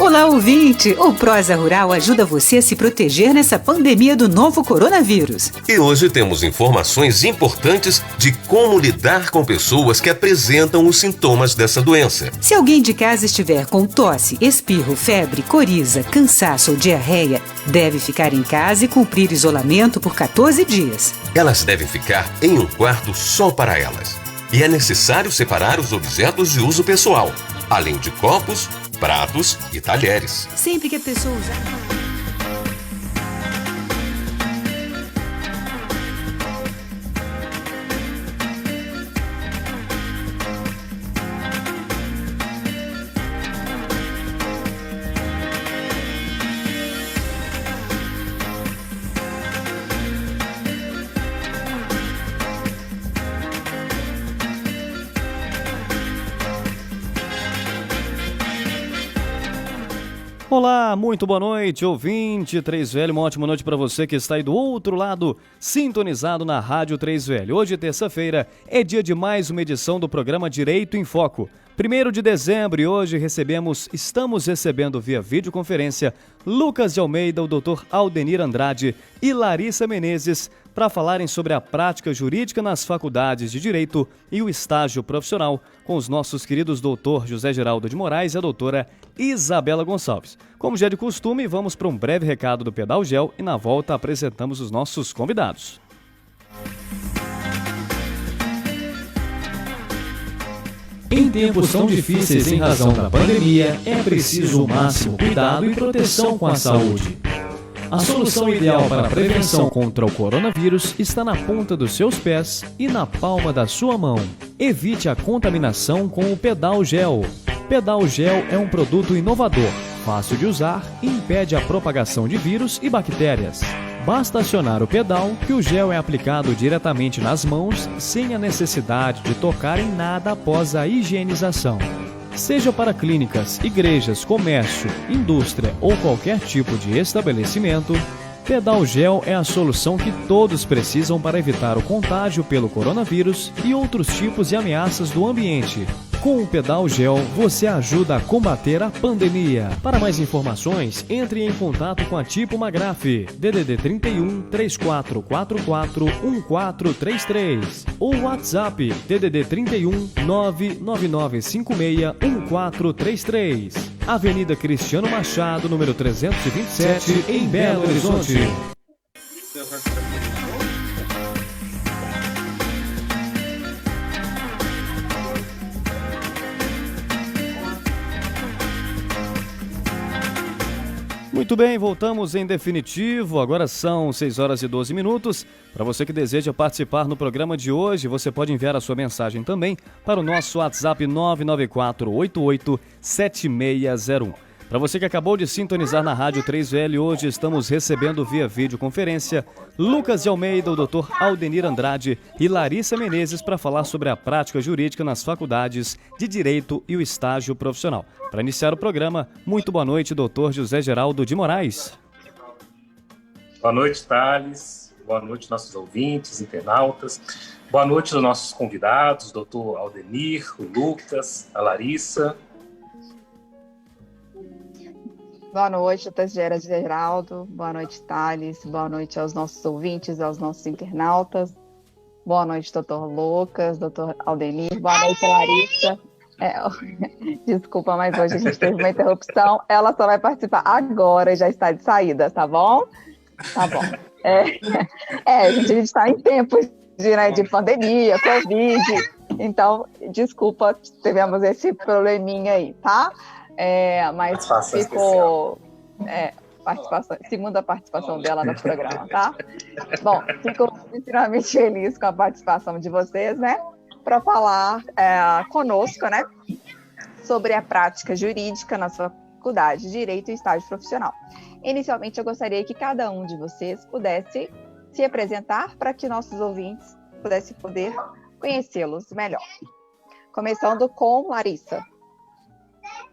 Olá, ouvinte! O Prosa Rural ajuda você a se proteger nessa pandemia do novo coronavírus. E hoje temos informações importantes de como lidar com pessoas que apresentam os sintomas dessa doença. Se alguém de casa estiver com tosse, espirro, febre, coriza, cansaço ou diarreia, deve ficar em casa e cumprir isolamento por 14 dias. Elas devem ficar em um quarto só para elas. E é necessário separar os objetos de uso pessoal, além de copos, pratos e talheres. Sempre que a pessoa usar... Olá, muito boa noite, ouvinte 3VL, uma ótima noite para você que está aí do outro lado, sintonizado na Rádio 3VL. Hoje, terça-feira, é dia de mais uma edição do programa Direito em Foco. 1º de dezembro e hoje estamos recebendo via videoconferência Lucas de Almeida, o Dr. Aldenir Andrade e Larissa Menezes para falarem sobre a prática jurídica nas faculdades de Direito e o estágio profissional com os nossos queridos Dr. José Geraldo de Moraes e a doutora Isabela Gonçalves. Como já é de costume, vamos para um breve recado do Pedal Gel e na volta apresentamos os nossos convidados. Em tempos tão difíceis em razão da pandemia, é preciso o máximo cuidado e proteção com a saúde. A solução ideal para a prevenção contra o coronavírus está na ponta dos seus pés e na palma da sua mão. Evite a contaminação com o Pedal Gel. Pedal Gel é um produto inovador, fácil de usar e impede a propagação de vírus e bactérias. Basta acionar o pedal que o gel é aplicado diretamente nas mãos sem a necessidade de tocar em nada após a higienização. Seja para clínicas, igrejas, comércio, indústria ou qualquer tipo de estabelecimento, Pedal Gel é a solução que todos precisam para evitar o contágio pelo coronavírus e outros tipos de ameaças do ambiente. Com o Pedal Gel, você ajuda a combater a pandemia. Para mais informações, entre em contato com a Tipo Magrafe, DDD 31 3444 1433 ou WhatsApp DDD 31 99956 1433. Avenida Cristiano Machado, número 327, em Belo Horizonte. Muito bem, voltamos em definitivo, agora são 6 horas e 12 minutos. Para você que deseja participar no programa de hoje, você pode enviar a sua mensagem também para o nosso WhatsApp 994887601. Para você que acabou de sintonizar na Rádio 3VL, hoje estamos recebendo via videoconferência Lucas de Almeida, o Dr. Aldenir Andrade e Larissa Menezes para falar sobre a prática jurídica nas faculdades de Direito e o estágio profissional. Para iniciar o programa, muito boa noite, Dr. José Geraldo de Moraes. Boa noite, Thales. Boa noite, nossos ouvintes, internautas. Boa noite aos nossos convidados, Dr. Aldenir, o Lucas, a Larissa. Boa noite, Tessiera Geraldo. Boa noite, Thales. Boa noite aos nossos ouvintes, aos nossos internautas. Boa noite, doutor Lucas, doutor Aldenir. Boa noite, Larissa. Desculpa, mas hoje a gente teve uma interrupção. Ela só vai participar agora e já está de saída, tá bom? Tá bom. A gente está em tempos de pandemia, Covid. Então, desculpa, tivemos esse probleminha aí, tá? Mas ficou segunda participação dela no programa, tá? Bom, fico extremamente feliz com a participação de vocês, né? Para falar conosco, né? Sobre a prática jurídica na faculdade de Direito e estágio profissional. Inicialmente, eu gostaria que cada um de vocês pudesse se apresentar para que nossos ouvintes pudessem poder conhecê-los melhor. Começando com Larissa.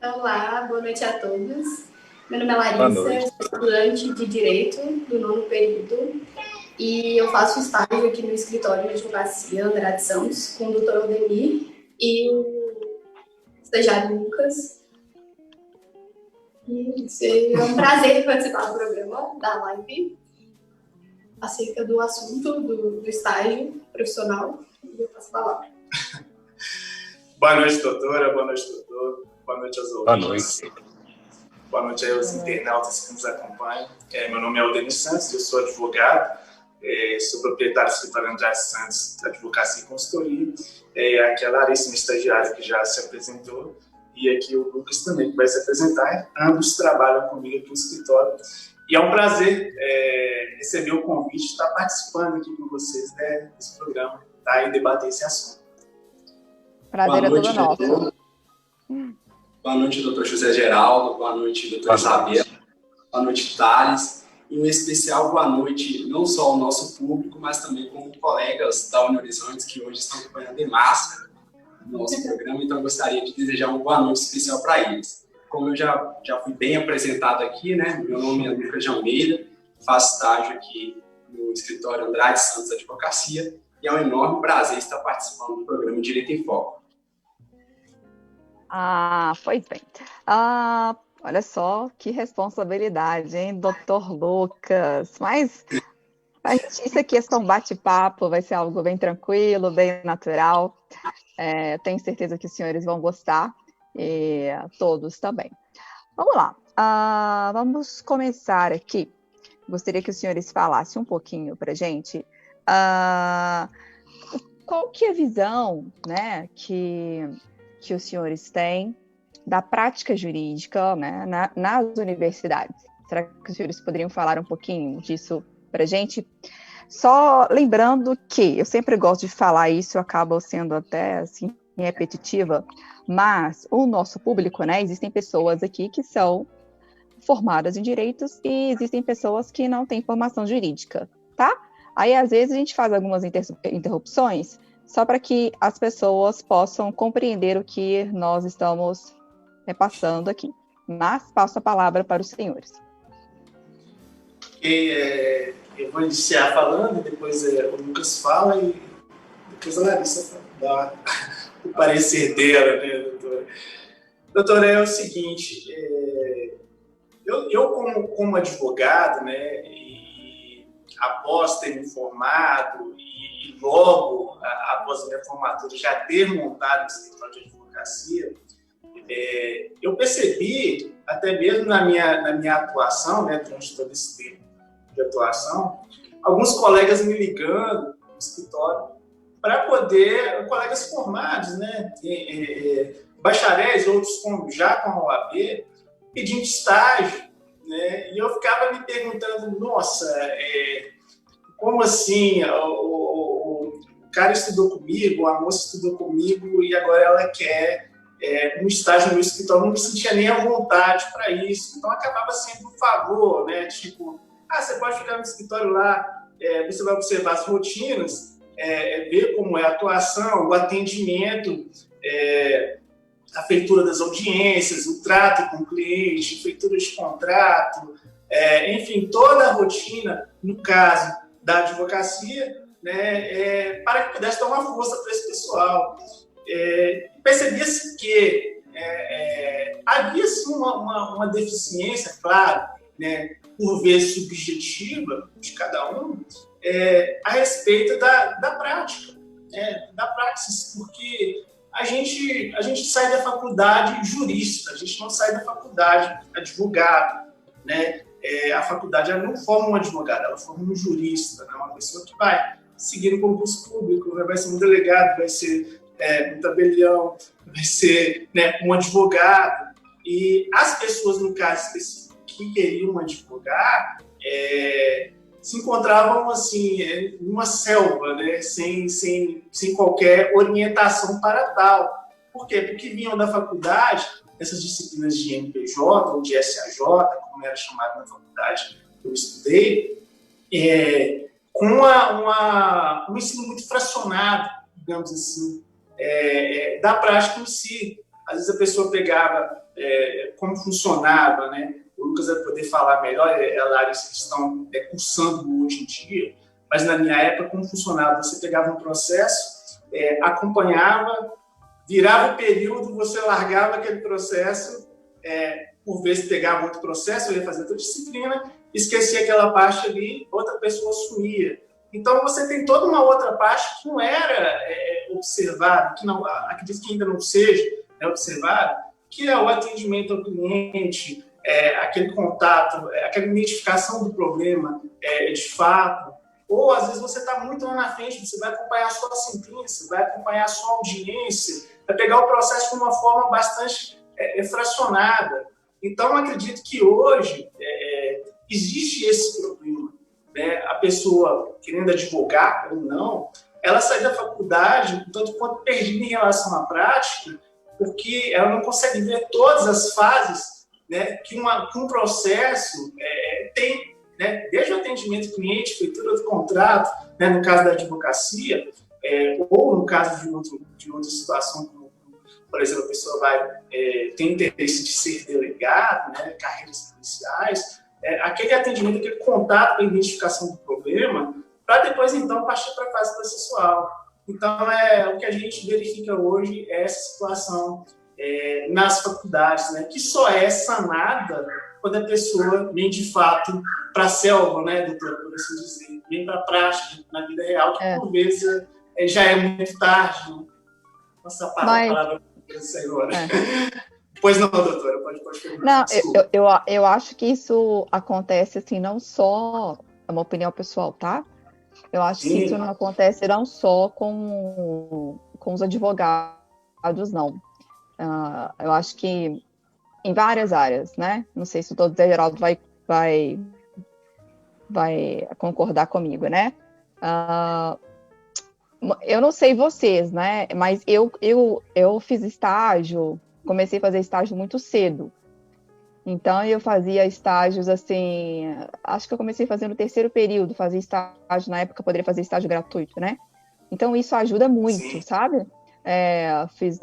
Olá, boa noite a todos. Meu nome é Larissa, eu sou estudante de Direito do 9º período e eu faço estágio aqui no escritório de advocacia Andrade Santos com o Dr. Aldenir e o estagiário Lucas. Isso, é um prazer participar do programa, da live, acerca do assunto do estágio profissional. E eu passo a palavra. Boa noite, doutora. Boa noite, doutor. Boa noite aos ouvintes. Boa noite. Boa noite aos internautas que nos acompanham. Meu nome é Aldenir Santos, eu sou advogado, sou proprietário do escritório Andrade Santos, Advocacia e Consultoria. Aqui a Larissa, minha estagiária, que já se apresentou, e aqui o Lucas também, que vai se apresentar. Ambos trabalham comigo aqui no escritório. E é um prazer receber o convite de estar participando aqui com vocês, né, desse programa, tá, e debater esse assunto. Prazer é todo nosso. Boa noite, doutor José Geraldo. Boa noite, doutor Isabela. Boa noite, Thales. E um especial boa noite, não só ao nosso público, mas também com colegas da União Horizontes que hoje estão acompanhando em massa o nosso programa. Então, eu gostaria de desejar uma boa noite especial para eles. Como eu já fui bem apresentado aqui, né? Meu nome é Lucas de Almeida, faço estágio aqui no escritório Andrade Santos Advocacia e é um enorme prazer estar participando do programa Direito em Foco. Pois bem. Olha só que responsabilidade, hein, doutor Lucas? Mas isso aqui é só um bate-papo, vai ser algo bem tranquilo, bem natural. Tenho certeza que os senhores vão gostar, e todos também. Vamos lá. Vamos começar aqui. Gostaria que os senhores falassem um pouquinho para a gente qual que é a visão, né, que os senhores têm da prática jurídica, né, nas universidades. Será que os senhores poderiam falar um pouquinho disso para a gente? Só lembrando que eu sempre gosto de falar isso, eu acabo sendo até assim repetitiva, mas o nosso público, né, existem pessoas aqui que são formadas em direitos e existem pessoas que não têm formação jurídica, tá? Aí, às vezes, a gente faz algumas interrupções só para que as pessoas possam compreender o que nós estamos repassando aqui. Mas passo a palavra para os senhores. Eu vou iniciar falando, depois o Lucas fala e depois a Larissa dá o parecer dela, né, doutora? Doutora, é o seguinte, eu como advogado, né, e após ter me formado e logo após a minha formatura já ter montado o escritório de advocacia, eu percebi, até mesmo na minha atuação, né, durante todo esse tempo de atuação, alguns colegas me ligando no escritório para poder, colegas formados, né, bacharéis, outros já com a OAB, pedindo estágio, né, e eu ficava me perguntando, nossa, como assim, o cara estudou comigo, a moça estudou comigo e agora ela quer um estágio no meu escritório, não me sentia nem à vontade para isso, então acabava sendo um favor, né, tipo, você pode ficar no escritório lá, você vai observar as rotinas, ver como é a atuação, o atendimento, a feitura das audiências, o trato com o cliente, feitura de contrato, enfim, toda a rotina, no caso da advocacia, né, para que pudesse dar uma força para esse pessoal. Percebia-se que havia sim, uma deficiência, claro, né, por vezes subjetiva de cada um, a respeito da prática, da praxis, porque a gente sai da faculdade jurista, a gente não sai da faculdade advogado, né? A faculdade ela não forma um advogado, ela forma um jurista, né? Uma pessoa que vai seguir o concurso público, vai ser um delegado, vai ser um tabelião, vai ser, né, um advogado. E as pessoas, no caso específico, que queriam advogar, se encontravam assim, numa selva, né, sem qualquer orientação para tal. Por quê? Porque vinham da faculdade, essas disciplinas de MPJ ou de SAJ, como era chamado na faculdade que eu estudei, com um ensino muito fracionado, digamos assim, da prática em si. Às vezes a pessoa pegava como funcionava, né? O Lucas vai poder falar melhor, a Larissa, que estão cursando hoje em dia, mas na minha época, como funcionava? Você pegava um processo, acompanhava, virava o período, você largava aquele processo, por vezes pegava outro processo, eu ia fazer outra disciplina, esquecia aquela parte ali, outra pessoa assumia. Então, você tem toda uma outra parte que não era observada, que não, acredito que ainda não seja observada, que é o atendimento ao cliente, aquele contato, aquela identificação do problema de fato. Ou, às vezes, você está muito lá na frente, você vai acompanhar a sua sentença, vai acompanhar a sua audiência, vai pegar o processo de uma forma bastante fracionada. Então, acredito que hoje existe esse problema. Né? A pessoa, querendo advogar ou não, ela sai da faculdade, tanto quanto perdida em relação à prática, porque ela não consegue ver todas as fases, né, que um processo tem, né, desde o atendimento ao cliente, feitura do contrato, né, no caso da advocacia, ou no caso de outra situação, como, por exemplo, a pessoa tem interesse de ser delegado, né, carreiras policiais, aquele atendimento, aquele contato, a identificação do problema, para depois, então, partir para a fase processual. Então, o que a gente verifica hoje é essa situação nas faculdades, né, que só é sanada quando a pessoa vem, de fato, para a selva, né, doutora, por assim dizer, vem para a prática, na vida real, que por vezes já é muito tarde. Né? Nossa, a palavra para você agora. Pois não, doutora, pode perguntar. Não, eu acho que isso acontece, assim, não só, é uma opinião pessoal, tá? Eu acho que isso não acontece não só com os advogados, não. Eu acho que em várias áreas, né? Não sei se o doutor Geraldo vai concordar comigo, né? Eu não sei vocês, né? Mas eu fiz estágio, comecei a fazer estágio muito cedo. Então, eu fazia estágios, assim, acho que eu comecei fazendo o terceiro período, fazia estágio, na época eu poderia fazer estágio gratuito, né? Então, isso ajuda muito, sabe? Fiz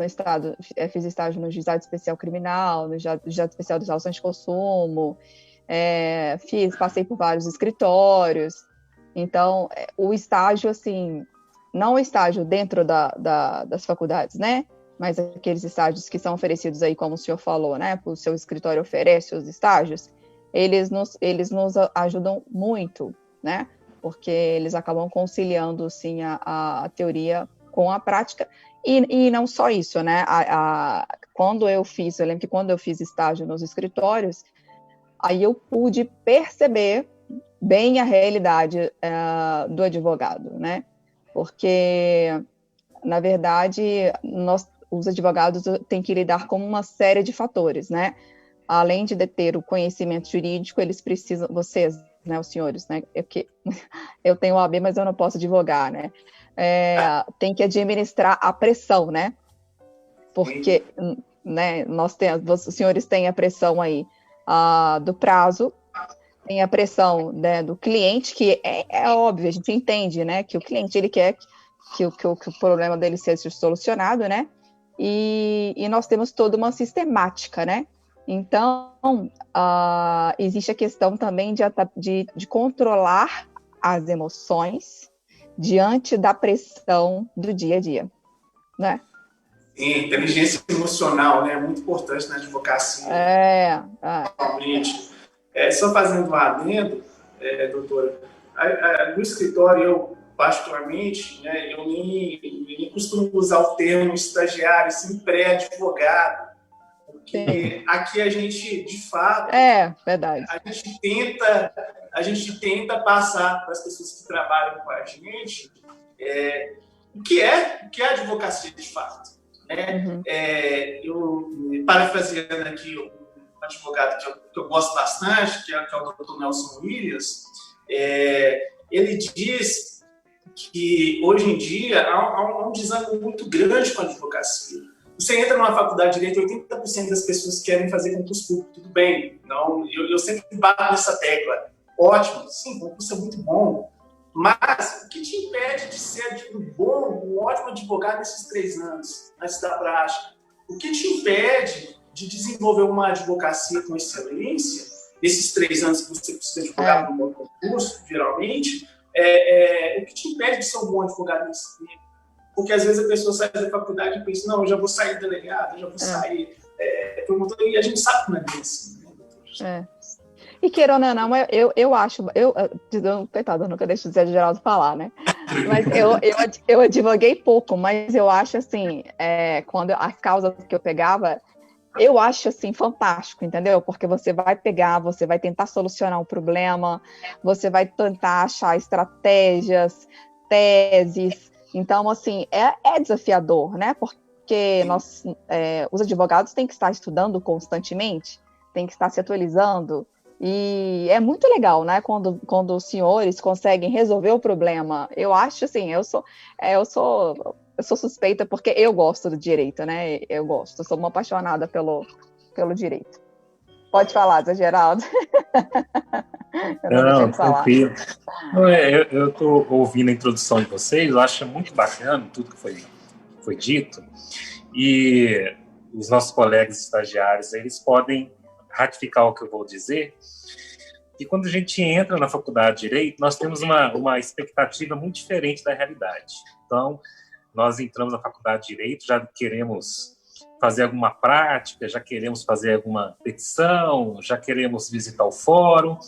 estágio no Juizado Especial Criminal, no Juizado Especial de Exaustão de Consumo, passei por vários escritórios. Então, o estágio, assim, não o estágio dentro das faculdades, né? Mas aqueles estágios que são oferecidos aí, como o senhor falou, né? O seu escritório oferece os estágios, eles nos ajudam muito, né? Porque eles acabam conciliando, sim, a teoria com a prática. E não só isso, né? Eu lembro que quando eu fiz estágio nos escritórios, aí eu pude perceber bem a realidade do advogado, né? Porque, na verdade, os advogados têm que lidar com uma série de fatores, né? Além de ter o conhecimento jurídico, eles precisam, vocês, né, os senhores, né? Eu tenho OAB, mas eu não posso advogar, né? Tem que administrar a pressão, né? Porque, né, os senhores têm a pressão aí do prazo, tem a pressão, né, do cliente, que é óbvio, a gente entende, né, que o cliente, ele quer que o problema dele seja solucionado, né? E nós temos toda uma sistemática, né? Então, existe a questão também de controlar as emoções diante da pressão do dia a dia, né? Sim, inteligência emocional, né? Muito importante na advocacia. Realmente. Só fazendo um adendo, doutora, no escritório, eu, particularmente, né, eu nem costumo usar o termo estagiário, sim, pré-advogado, porque aqui a gente, de fato, verdade. A gente tenta passar para as pessoas que trabalham com a gente o que é a advocacia de fato. Né? Eu, parafraseando aqui um advogado que eu gosto bastante, que é o Dr. Nelson Williams, ele diz que hoje em dia há um desânimo muito grande com a advocacia. Você entra numa faculdade de direito, 80% das pessoas querem fazer concurso público, tudo bem. Não, eu sempre bato nessa tecla. Ótimo, sim, o concurso é muito bom, mas o que te impede de ser um ótimo advogado nesses 3 anos, antes da prática? O que te impede de desenvolver uma advocacia com excelência, nesses 3 anos que você precisa advogar no bom concurso, geralmente, o que te impede de ser um bom advogado nesse tempo? Porque às vezes a pessoa sai da faculdade e pensa, não, eu já vou sair delegado, eu já vou sair promotor, e a gente sabe como é que é assim, né, doutor? E queirando ou não, eu acho, coitada, eu nunca deixo o Zé Geraldo falar, né? Mas eu advoguei pouco, mas eu acho assim, quando as causas que eu pegava, eu acho assim fantástico, entendeu? Porque você vai pegar, você vai tentar solucionar um problema, você vai tentar achar estratégias, teses. Então, assim, é desafiador, né? Porque os advogados têm que estar estudando constantemente, têm que estar se atualizando. E é muito legal, né? Quando os senhores conseguem resolver o problema. Eu acho assim, eu sou suspeita porque eu gosto do direito, né? Eu sou uma apaixonada pelo direito. Pode falar, Zé Geraldo. Não, tranquilo. Eu estou ouvindo a introdução de vocês, eu acho muito bacana tudo que foi dito. E os nossos colegas estagiários, eles podem ratificar o que eu vou dizer. E quando a gente entra na faculdade de Direito, nós temos uma expectativa muito diferente da realidade. Então, nós entramos na faculdade de Direito, já queremos fazer alguma prática, já queremos fazer alguma petição, já queremos visitar o fórum.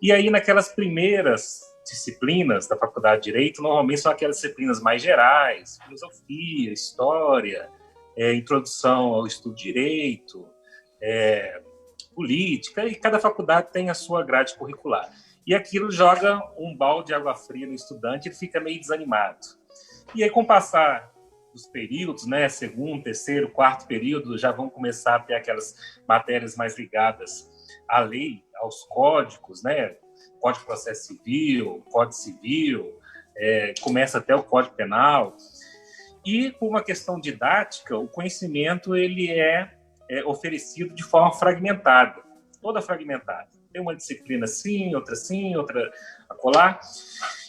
E aí, naquelas primeiras disciplinas da faculdade de Direito, normalmente são aquelas disciplinas mais gerais, filosofia, história, introdução ao estudo de Direito, política, e cada faculdade tem a sua grade curricular. E aquilo joga um balde de água fria no estudante, ele fica meio desanimado. E aí, com o passar dos períodos, né, segundo, terceiro, quarto período, já vão começar a ter aquelas matérias mais ligadas à lei, aos códigos, né, Código de Processo Civil, Código Civil, começa até o Código Penal. E, por uma questão didática, o conhecimento ele é oferecido de forma fragmentada, toda fragmentada. Tem uma disciplina assim, outra acolá.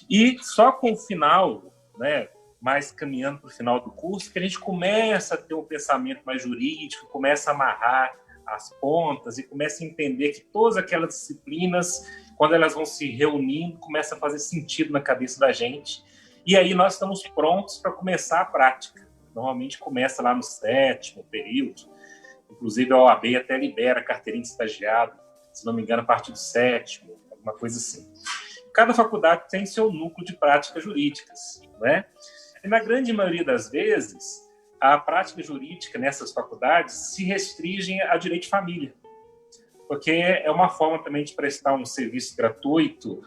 E só com o final, né, mais caminhando para o final do curso, que a gente começa a ter um pensamento mais jurídico, começa a amarrar as pontas e começa a entender que todas aquelas disciplinas, quando elas vão se reunindo, começa a fazer sentido na cabeça da gente. E aí nós estamos prontos para começar a prática. Normalmente começa lá no 7º período. Inclusive, a OAB até libera a carteirinha de estagiário, se não me engano, a partir do 7º, alguma coisa assim. Cada faculdade tem seu núcleo de práticas jurídicas, né? E, na grande maioria das vezes, a prática jurídica nessas faculdades se restringe a direito de família, porque é uma forma também de prestar um serviço gratuito,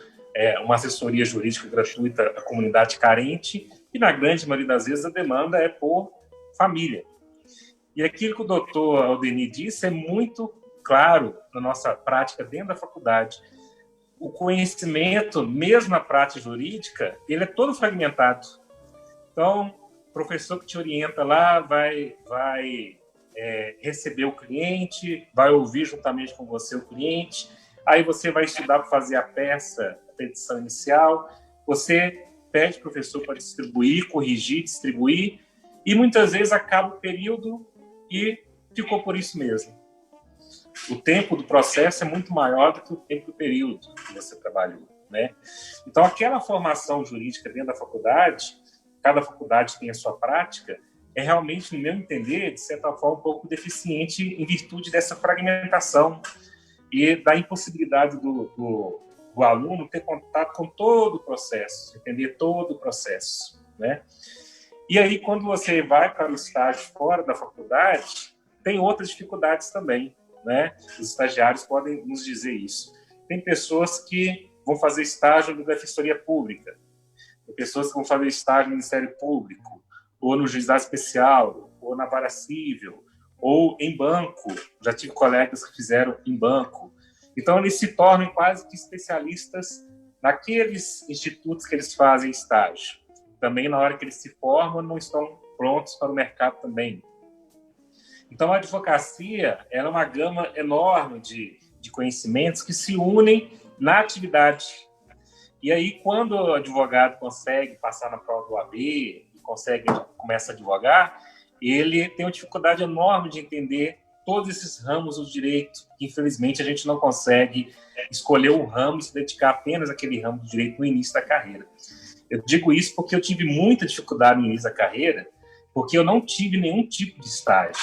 uma assessoria jurídica gratuita à comunidade carente, e, na grande maioria das vezes, a demanda é por família. E aquilo que o doutor Aldenir disse é muito claro na nossa prática dentro da faculdade. O conhecimento, mesmo na prática jurídica, ele é todo fragmentado. Então, o professor que te orienta lá vai receber o cliente, vai ouvir juntamente com você o cliente, aí você vai estudar para fazer a petição inicial, você pede ao professor para distribuir, corrigir, distribuir, e muitas vezes acaba o período e ficou por isso mesmo. O tempo do processo é muito maior do que o tempo do período que você trabalhou, né? Então, aquela formação jurídica dentro da faculdade, cada faculdade tem a sua prática, é realmente, no meu entender, de certa forma, um pouco deficiente em virtude dessa fragmentação e da impossibilidade do aluno ter contato com todo o processo, entender todo o processo, né? E aí, quando você vai para o estágio fora da faculdade, tem outras dificuldades também, né? Os estagiários podem nos dizer isso. Tem pessoas que vão fazer estágio na Defensoria Pública, tem pessoas que vão fazer estágio no Ministério Público, ou no Juizado Especial, ou na Vara Civil, ou em banco. Já tive colegas que fizeram em banco. Então, eles se tornam quase que especialistas naqueles institutos que eles fazem estágio. Também, na hora que eles se formam, não estão prontos para o mercado também. Então, a advocacia ela é uma gama enorme de conhecimentos que se unem na atividade. E aí, quando o advogado consegue passar na prova do OAB e começa a advogar, ele tem uma dificuldade enorme de entender todos esses ramos do direito, que, infelizmente, a gente não consegue escolher um ramo e se dedicar apenas àquele ramo do direito no início da carreira. Eu digo isso porque eu tive muita dificuldade no início da carreira, porque eu não tive nenhum tipo de estágio.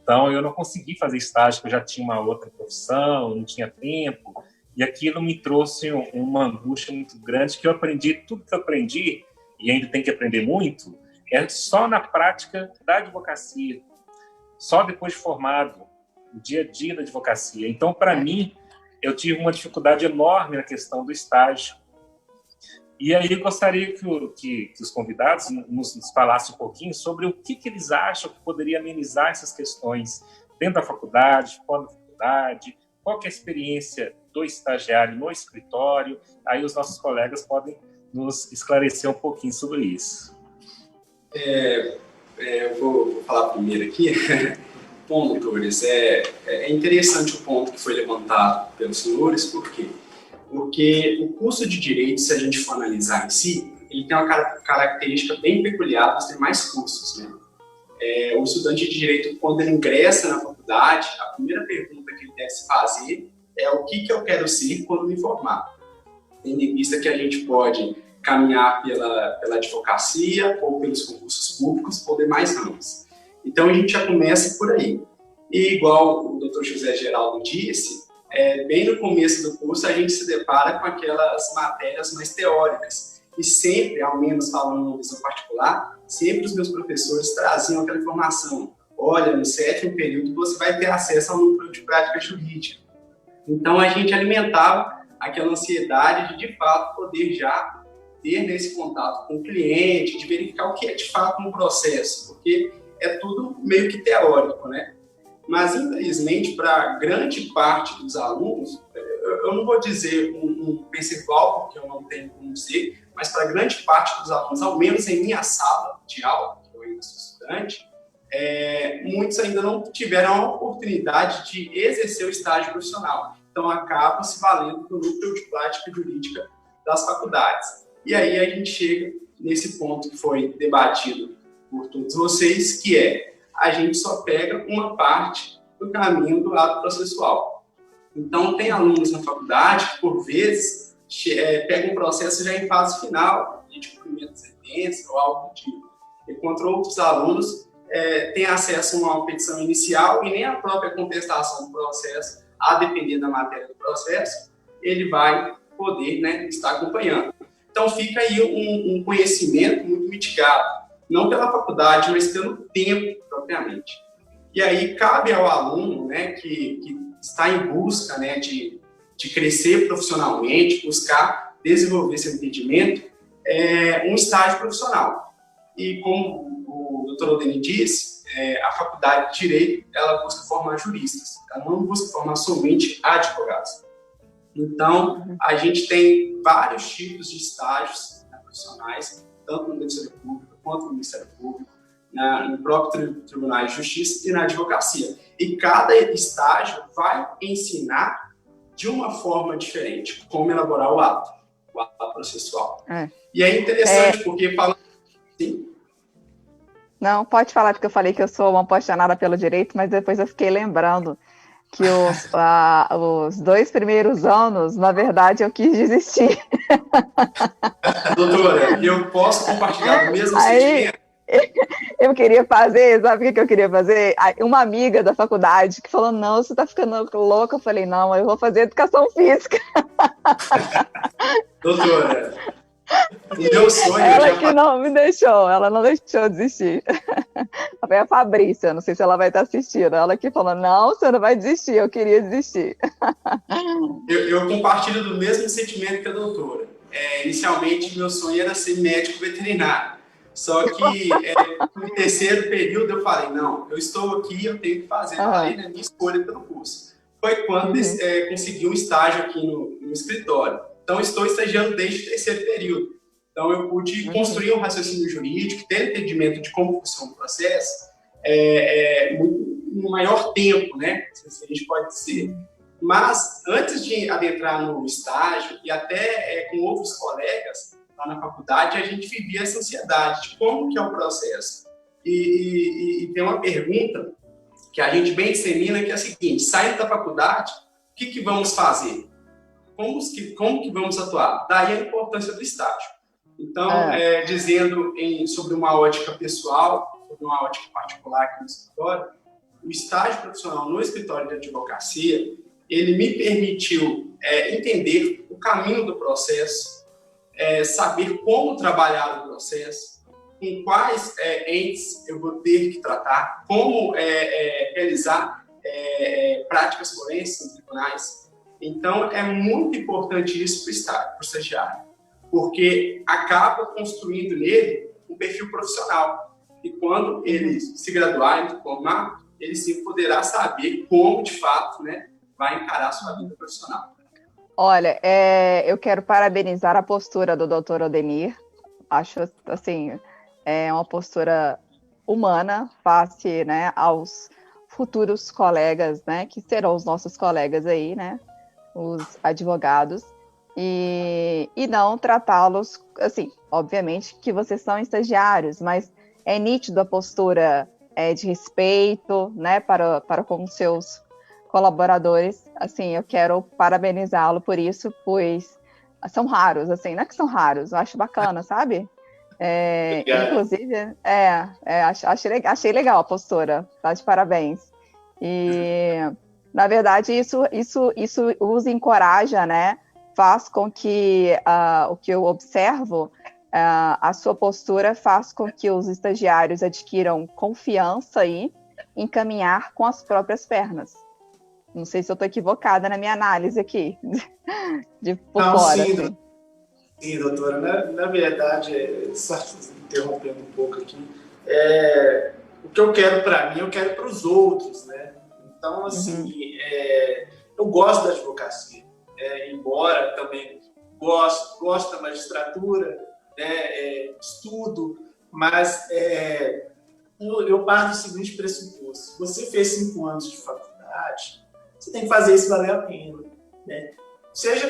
Então, eu não consegui fazer estágio, porque eu já tinha uma outra profissão, não tinha tempo, e aquilo me trouxe uma angústia muito grande, que eu aprendi, tudo que eu aprendi, e ainda tem que aprender muito, é só na prática da advocacia, só depois de formado, no dia a dia da advocacia. Então, para mim, eu tive uma dificuldade enorme na questão do estágio. E aí eu gostaria que os convidados nos falassem um pouquinho sobre o que eles acham que poderia amenizar essas questões dentro da faculdade, fora da faculdade, qual que é a experiência do estagiário no escritório. Aí os nossos colegas podem nos esclarecer um pouquinho sobre isso. Eu vou falar primeiro aqui. Bom, doutores, é interessante o ponto que foi levantado pelos senhores, porque o curso de Direito, se a gente for analisar em si, ele tem uma característica bem peculiar dos demais cursos, né? O estudante de Direito, quando ele ingressa na faculdade, a primeira pergunta que ele deve se fazer é o que eu quero ser quando me formar. Tendo em vista que a gente pode caminhar pela advocacia ou pelos concursos públicos ou demais ramos. Então, a gente já começa por aí. E, igual o Dr. José Geraldo disse, bem no começo do curso, a gente se depara com aquelas matérias mais teóricas. E sempre, ao menos falando numa visão particular, sempre os meus professores traziam aquela informação. Olha, no 7º período você vai ter acesso ao núcleo de prática jurídica. Então, a gente alimentava aquela ansiedade de fato, poder já ter nesse contato com o cliente, de verificar o que é, de fato, um processo, porque é tudo meio que teórico, né? Mas, infelizmente, para grande parte dos alunos, eu não vou dizer um percentual, porque eu não tenho como dizer, mas para grande parte dos alunos, ao menos em minha sala de aula, que eu ainda sou estudante, muitos ainda não tiveram a oportunidade de exercer o estágio profissional. Então, acabam se valendo do núcleo de prática jurídica das faculdades. E aí a gente chega nesse ponto que foi debatido por todos vocês, que a gente só pega uma parte do caminho do ato processual. Então, tem alunos na faculdade que, por vezes, pegam um processo já em fase final, de cumprimento de sentença ou algo do tipo. Enquanto outros alunos têm acesso a uma petição inicial e nem a própria contestação do processo, a depender da matéria do processo, ele vai poder, né, estar acompanhando. Então, fica aí um conhecimento muito mitigado, não pela faculdade, mas pelo tempo propriamente. E aí cabe ao aluno, né, que está em busca, né, de crescer profissionalmente, buscar desenvolver seu entendimento, um estágio profissional. E como o doutor Aldeni disse, a faculdade de Direito, ela busca formar juristas, ela não busca formar somente advogados. Então, a gente tem vários tipos de estágios, né, profissionais, tanto no Ministério Público quanto no Ministério Público, no próprio Tribunal de Justiça e na advocacia. E cada estágio vai ensinar de uma forma diferente como elaborar o ato processual. E é interessante porque falando assim... Não, pode falar, porque eu falei que eu sou uma apaixonada pelo direito, mas depois eu fiquei lembrando que os 2 primeiros anos, na verdade, eu quis desistir. Doutora, eu posso compartilhar o mesmo sentimento? Eu queria fazer, sabe o que eu queria fazer? Uma amiga da faculdade que falou, não, você tá ficando louca. Eu falei, não, eu vou fazer educação física. Doutora, o meu sonho... Ela não deixou desistir. Foi a Fabrícia, não sei se ela vai estar assistindo. Ela que falou, não, você não vai desistir, eu queria desistir. Eu compartilho do mesmo sentimento que a doutora. Inicialmente, meu sonho era ser médico veterinário. Só que no 3º período eu falei, não, eu estou aqui, eu tenho que fazer. Falei na minha escolha pelo curso. Foi quando consegui um estágio aqui no escritório. Então, estou estagiando desde o 3º período. Então, eu pude construir um raciocínio jurídico, ter entendimento de como funciona o processo no maior tempo, né? Se a gente pode dizer. Mas, antes de adentrar no estágio, e até com outros colegas lá na faculdade, a gente vivia essa ansiedade de como que é o processo. E tem uma pergunta que a gente bem dissemina, que é a seguinte: saindo da faculdade, o que vamos fazer? Como que vamos atuar? Daí a importância do estágio. Então, dizendo sobre uma ótica pessoal, sobre uma ótica particular aqui no escritório, o estágio profissional no escritório de advocacia, ele me permitiu entender o caminho do processo, saber como trabalhar o processo, com quais entes eu vou ter que tratar, como realizar práticas forenses em tribunais. Então, é muito importante isso para o estagiário, porque acaba construindo nele um perfil profissional. E quando ele se graduar e se formar, ele sim poderá saber como, de fato, né, vai encarar a sua vida profissional. Olha, eu quero parabenizar a postura do Dr. Aldenir. Acho, assim, uma postura humana, face, né, aos futuros colegas, né, que serão os nossos colegas aí, né, os advogados, e não tratá-los, assim, obviamente que vocês são estagiários, mas é nítido a postura de respeito, né, para com os seus colaboradores. Assim, eu quero parabenizá-lo por isso, pois são raros, assim, não é que são raros, eu acho bacana, sabe? Inclusive, achei legal a postura, tá de parabéns. E, na verdade, isso os encoraja, né? Faz com que o que eu observo, a sua postura faz com que os estagiários adquiram confiança aí em caminhar com as próprias pernas. Não sei se eu estou equivocada na minha análise aqui, por fora. Sim, assim. Sim, doutora. Na verdade, só interrompendo um pouco aqui, o que eu quero para mim, eu quero para os outros, né? Então, assim, eu gosto da advocacia, embora também gosto da magistratura, né, estudo, mas eu parto do seguinte pressuposto: se você fez 5 anos de faculdade, você tem que fazer isso valer a pena, né? Seja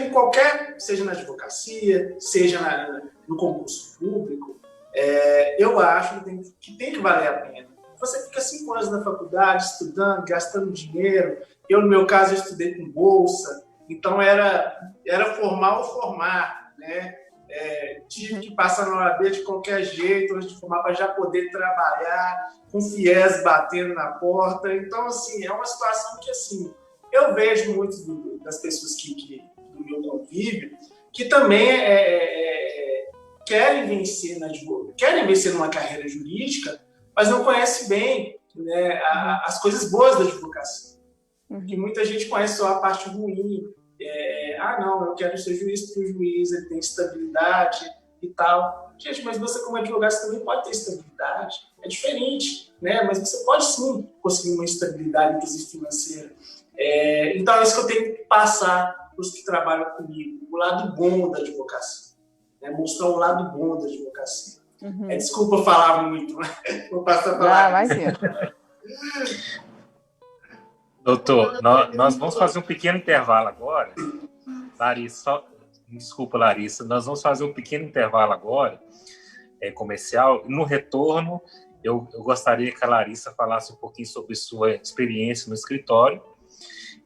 na advocacia, seja no concurso público, eu acho que tem que valer a pena. Você fica 5 anos na faculdade estudando, gastando dinheiro. Eu, no meu caso, eu estudei com bolsa, então era formar ou formar, né? Tive que passar na OAB de qualquer jeito antes de formar, para já poder trabalhar, com FIES batendo na porta. Então, assim, é uma situação que, assim, eu vejo muitas das pessoas do meu convívio que também querem vencer numa carreira jurídica, mas não conhecem bem, né, as coisas boas da advocacia. Que muita gente conhece só a parte ruim. Não, eu quero ser juiz porque o juiz ele tem estabilidade e tal. Gente, mas você como advogado você também pode ter estabilidade. É diferente, né? Mas você pode sim conseguir uma estabilidade, inclusive financeira. Então é isso que eu tenho que passar para os que trabalham comigo, o lado bom da advocacia, né? Mostrar o lado bom da advocacia. Desculpa falar muito, né? Vou passar a palavra. Doutor, nós vamos fazer um pequeno intervalo agora. Larissa, desculpa, Larissa, nós vamos fazer um pequeno intervalo agora, comercial. No retorno, eu gostaria que a Larissa falasse um pouquinho sobre sua experiência no escritório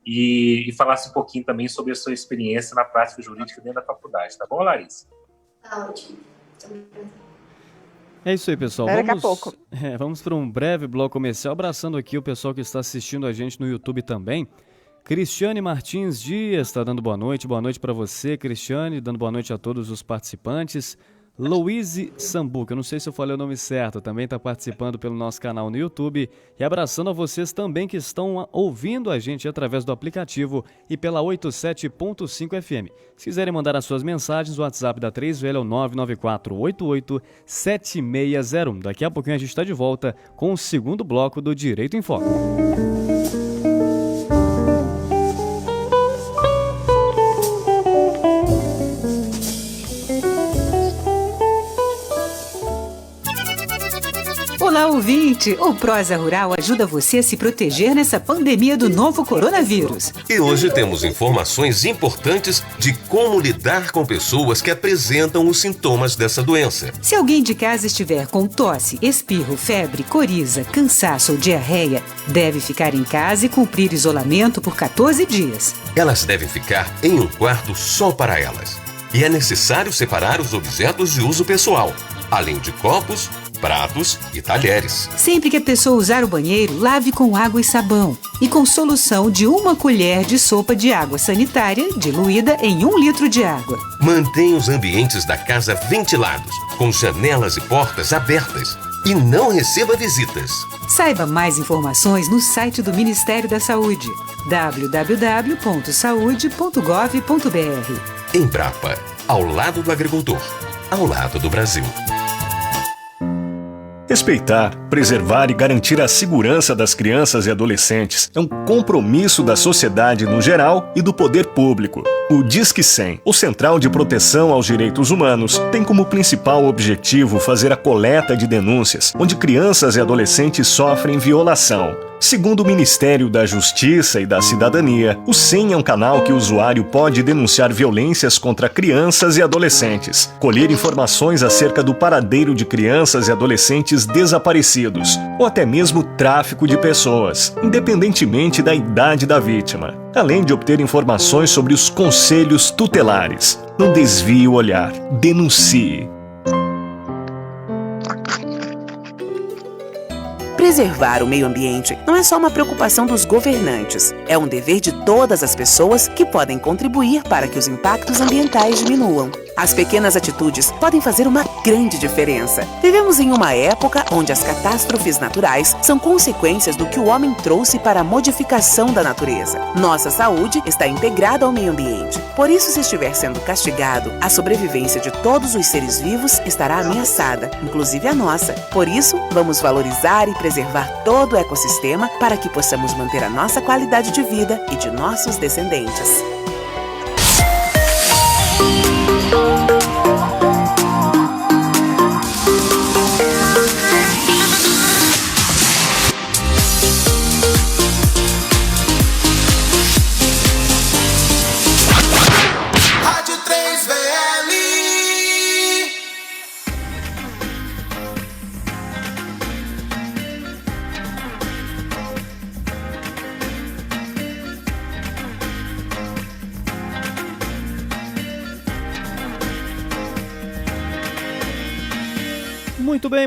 e falasse um pouquinho também sobre a sua experiência na prática jurídica dentro da faculdade. Tá bom, Larissa? Tá ótimo. É isso aí, pessoal. Daqui a pouco. Vamos para um breve bloco comercial, abraçando aqui o pessoal que está assistindo a gente no YouTube também. Cristiane Martins Dias está dando boa noite para você, Cristiane, dando boa noite a todos os participantes. Louise Sambuca, eu não sei se eu falei o nome certo, também está participando pelo nosso canal no YouTube e abraçando a vocês também que estão ouvindo a gente através do aplicativo e pela 87.5 FM. Se quiserem mandar as suas mensagens, o WhatsApp da 3VL é o 994887601. Daqui a pouquinho a gente está de volta com o segundo bloco do Direito em Foco. Olá, ouvinte! O Prosa Rural ajuda você a se proteger nessa pandemia do novo coronavírus. E hoje temos informações importantes de como lidar com pessoas que apresentam os sintomas dessa doença. Se alguém de casa estiver com tosse, espirro, febre, coriza, cansaço ou diarreia, deve ficar em casa e cumprir isolamento por 14 dias. Elas devem ficar em um quarto só para elas. E é necessário separar os objetos de uso pessoal, além de copos, pratos e talheres. Sempre que a pessoa usar o banheiro, lave com água e sabão e com solução de 1 colher de sopa de água sanitária diluída em 1 litro de água. Mantenha os ambientes da casa ventilados, com janelas e portas abertas. E não receba visitas. Saiba mais informações no site do Ministério da Saúde, www.saude.gov.br. Embrapa, ao lado do agricultor, ao lado do Brasil. Respeitar, preservar e garantir a segurança das crianças e adolescentes é um compromisso da sociedade no geral e do poder público. O Disque 100, o Central de Proteção aos Direitos Humanos, tem como principal objetivo fazer a coleta de denúncias onde crianças e adolescentes sofrem violação. Segundo o Ministério da Justiça e da Cidadania, o 100 é um canal que o usuário pode denunciar violências contra crianças e adolescentes, colher informações acerca do paradeiro de crianças e adolescentes desaparecidos, ou até mesmo tráfico de pessoas, independentemente da idade da vítima, além de obter informações sobre os conselhos tutelares. Não desvie o olhar, denuncie. Preservar o meio ambiente não é só uma preocupação dos governantes, é um dever de todas as pessoas que podem contribuir para que os impactos ambientais diminuam. As pequenas atitudes podem fazer uma grande diferença. Vivemos em uma época onde as catástrofes naturais são consequências do que o homem trouxe para a modificação da natureza. Nossa saúde está integrada ao meio ambiente. Por isso, se estiver sendo castigado, a sobrevivência de todos os seres vivos estará ameaçada, inclusive a nossa. Por isso, vamos valorizar e preservar todo o ecossistema para que possamos manter a nossa qualidade de vida e de nossos descendentes.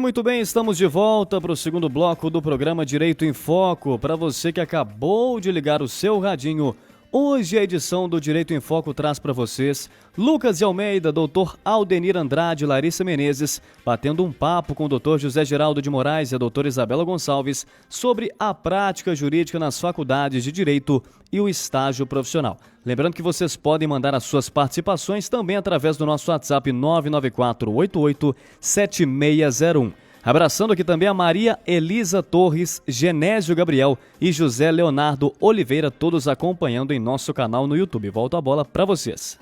Muito bem, estamos de volta para o segundo bloco do programa Direito em Foco. Para você que acabou de ligar o seu radinho, hoje a edição do Direito em Foco traz para vocês Lucas de Almeida, Dr. Aldenir Andrade e Larissa Menezes, batendo um papo com o Dr. José Geraldo de Moraes e a doutora Isabela Gonçalves sobre a prática jurídica nas faculdades de Direito e o estágio profissional. Lembrando que vocês podem mandar as suas participações também através do nosso WhatsApp 994887601. Abraçando aqui também a Maria Elisa Torres, Genésio Gabriel e José Leonardo Oliveira, todos acompanhando em nosso canal no YouTube. Volto a bola para vocês.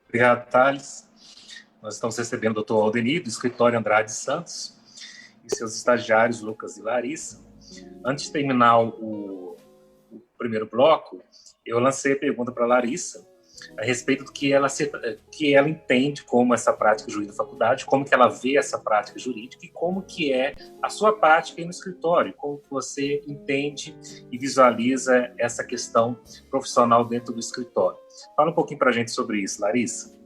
Obrigado, Thales. Nós estamos recebendo o Dr. Aldenir, do escritório Andrade Santos, e seus estagiários, Lucas e Larissa. Antes de terminar o primeiro bloco, eu lancei a pergunta para a Larissa a respeito do que ela entende como essa prática jurídica da faculdade, como que ela vê essa prática jurídica e como que é a sua prática aí no escritório, como que você entende e visualiza essa questão profissional dentro do escritório. Fala um pouquinho para a gente sobre isso, Larissa.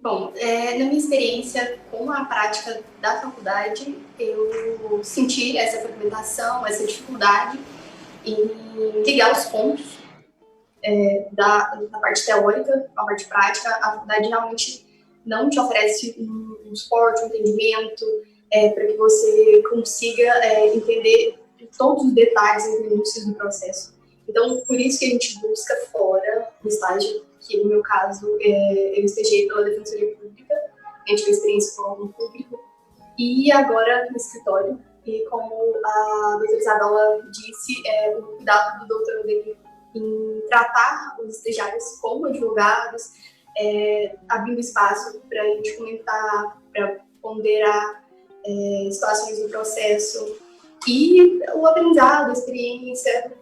Bom, na minha experiência com a prática da faculdade, eu senti essa fragmentação, essa dificuldade em ligar os pontos da parte teórica à parte prática. A faculdade realmente não te oferece um suporte, um entendimento para que você consiga entender todos os detalhes e minúcias do processo. Então, por isso que a gente busca fora o estágio, que no meu caso eu estagiei pela Defensoria Pública, a gente tem experiência com algum público, e agora no escritório. E como a doutora Isabela disse, o cuidado do doutor Aldenir em tratar os estagiários como advogados, abrindo espaço para a gente comentar, para ponderar situações do processo, e o aprendizado, a experiência,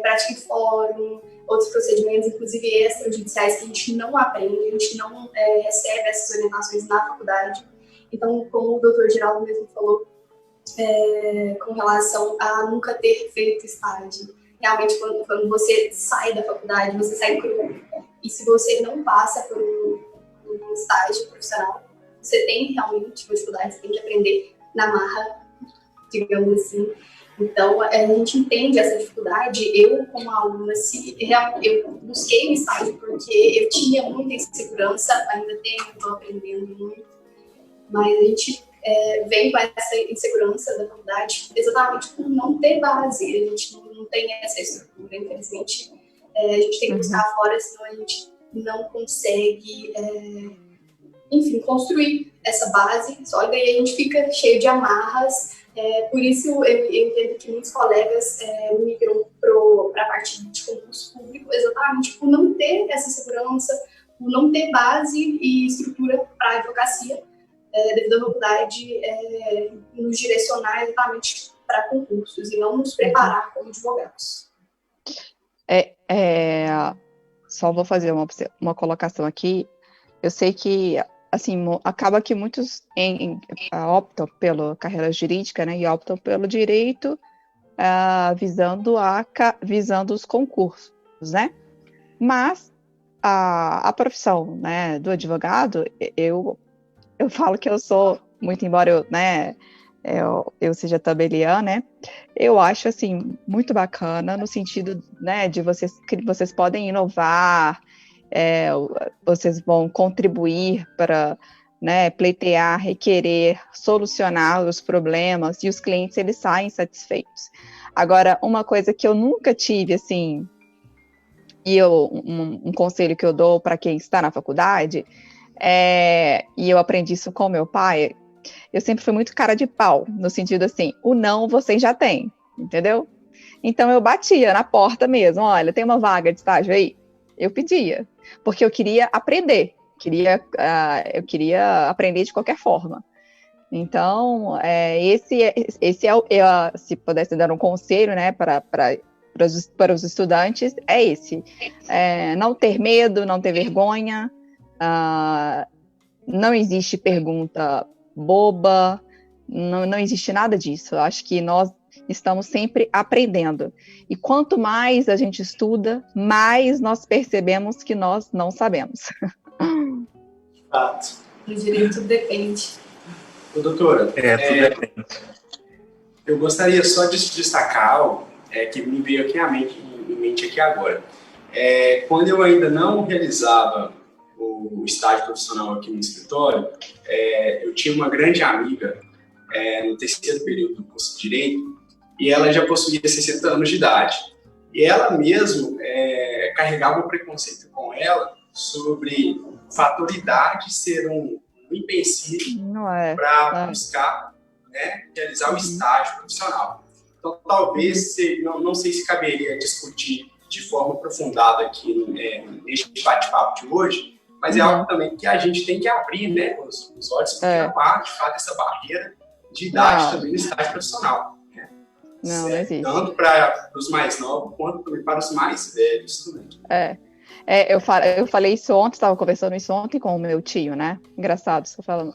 prática de fórum, outros procedimentos, inclusive extrajudiciais, que a gente não aprende, a gente não recebe essas orientações na faculdade. Então, como o doutor Geraldo mesmo falou, com relação a nunca ter feito estágio. Realmente, quando você sai da faculdade, você sai cru. E se você não passa por um estágio profissional, você tem realmente uma dificuldade, você tem que aprender na marra, digamos assim. Então, a gente entende essa dificuldade. Eu, como aluna, eu busquei um estágio porque eu tinha muita insegurança, ainda tenho, estou aprendendo muito, mas a gente vem com essa insegurança da faculdade exatamente por não ter base, a gente não tem essa estrutura, infelizmente. A gente tem que buscar fora, senão a gente não consegue, enfim, construir essa base sólida e a gente fica cheio de amarras. Por isso, eu entendo que muitos colegas migram para a parte de concurso público exatamente por não ter essa segurança, por não ter base e estrutura para a advocacia, devido à faculdade nos direcionar exatamente para concursos e não nos preparar como advogados. Só vou fazer uma colocação aqui. Eu sei que assim, acaba que muitos optam pela carreira jurídica, né, e optam pelo direito visando os concursos, né? Mas a profissão, né, do advogado, eu falo que eu sou, muito embora eu seja tabeliã, né, eu acho, assim, muito bacana no sentido, né, de que vocês podem inovar, vocês vão contribuir para, né, pleitear, requerer, solucionar os problemas e os clientes eles saem satisfeitos. Agora, uma coisa que eu nunca tive, assim, e um conselho que eu dou para quem está na faculdade, e eu aprendi isso com meu pai, eu sempre fui muito cara de pau, no sentido assim, o não vocês já têm, entendeu? Então eu batia na porta mesmo, olha, tem uma vaga de estágio aí? Eu pedia, porque eu queria aprender, eu queria aprender de qualquer forma. Então, se pudesse dar um conselho, né, para os estudantes, é esse. Não ter medo, não ter vergonha, não existe pergunta boba, não existe nada disso. Eu acho que nós estamos sempre aprendendo. E quanto mais a gente estuda, mais nós percebemos que nós não sabemos. Fato. O direito depende. Ô, doutora, tudo depende. Eu gostaria só de destacar algo que me veio aqui em mente aqui agora. Quando eu ainda não realizava o estágio profissional aqui no escritório, eu tinha uma grande amiga no terceiro período do curso de Direito, e ela já possuía 60 anos de idade. E ela mesmo carregava um preconceito com ela sobre o fator idade ser um empecilho para buscar, né, realizar o estágio profissional. Então, talvez, não sei se caberia discutir de forma aprofundada aqui neste bate-papo de hoje, mas é algo também que a gente tem que abrir, né, os olhos para acabar, de fato, essa barreira de idade também no estágio profissional. Né? Não existe. Tanto para os mais novos, quanto também para os mais velhos também. Eu falei isso ontem, estava conversando isso ontem com o meu tio, né? Engraçado, estou falando.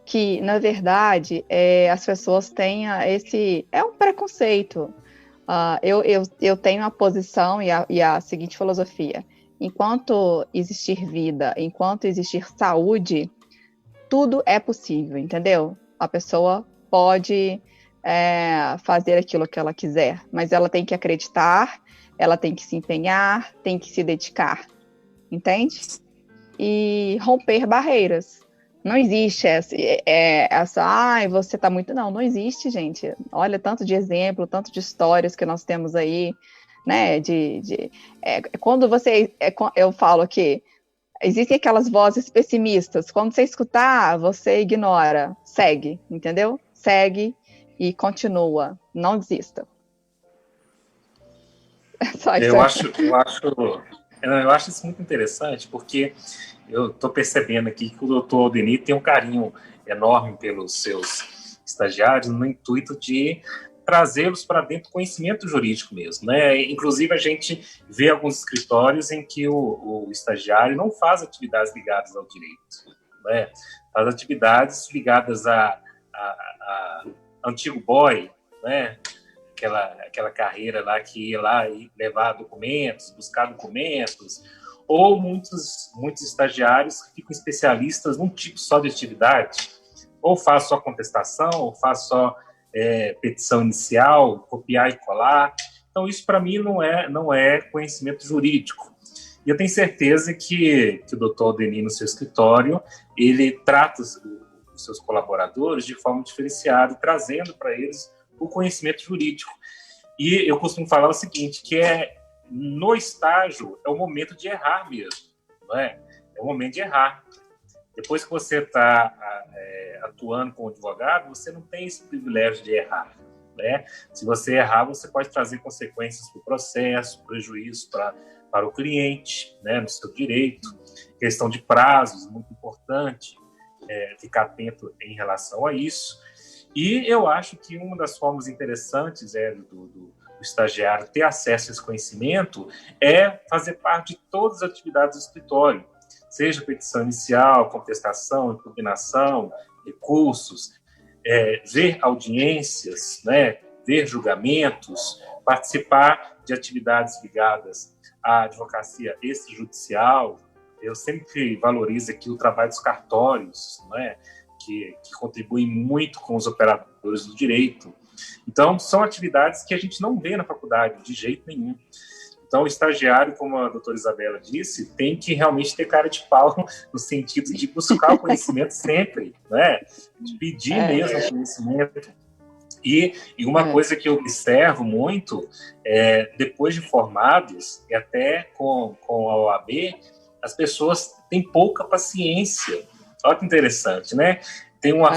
Que, na verdade, as pessoas têm um preconceito. Eu tenho a posição e a seguinte filosofia. Enquanto existir vida, enquanto existir saúde, tudo é possível, entendeu? A pessoa pode fazer aquilo que ela quiser, mas ela tem que acreditar, ela tem que se empenhar, tem que se dedicar, entende? E romper barreiras. Não existe você tá muito... Não existe, gente. Olha, tanto de exemplo, tanto de histórias que nós temos aí, né? Quando eu falo que existem aquelas vozes pessimistas, quando você escutar, você ignora, segue, entendeu? Segue e continua, não desista. Eu acho isso muito interessante, porque eu estou percebendo aqui que o doutor Aldenir tem um carinho enorme pelos seus estagiários, no intuito de trazê-los para dentro do conhecimento jurídico mesmo, né? Inclusive, a gente vê alguns escritórios em que o estagiário não faz atividades ligadas ao direito, né? Faz atividades ligadas a antigo boy, né? Aquela carreira lá que ia lá e levar documentos, buscar documentos, ou muitos estagiários que ficam especialistas num tipo só de atividade, ou faz só contestação, ou faz só petição inicial, copiar e colar. Então, isso para mim não é conhecimento jurídico. E eu tenho certeza que o doutor Aldenir, no seu escritório, ele trata os seus colaboradores de forma diferenciada, trazendo para eles o conhecimento jurídico. E eu costumo falar o seguinte, que no estágio é o momento de errar mesmo, não é? É o momento de errar. Depois que você está atuando como advogado, você não tem esse privilégio de errar, né? Se você errar, você pode trazer consequências para o processo, prejuízo para o cliente, né, no seu direito, questão de prazos, muito importante, ficar atento em relação a isso. E eu acho que uma das formas interessantes do estagiário ter acesso a esse conhecimento é fazer parte de todas as atividades do escritório, seja petição inicial, contestação, impugnação, recursos, ver audiências, né, ver julgamentos, participar de atividades ligadas à advocacia extrajudicial. Eu sempre valorizo aqui o trabalho dos cartórios, né, que contribuem muito com os operadores do direito. Então, são atividades que a gente não vê na faculdade, de jeito nenhum. Então, o estagiário, como a doutora Isabela disse, tem que realmente ter cara de pau no sentido de buscar o conhecimento sempre, né? De pedir mesmo o conhecimento. E uma coisa que eu observo muito, depois de formados, e até com a OAB, as pessoas têm pouca paciência. Olha que interessante, né? Tem uma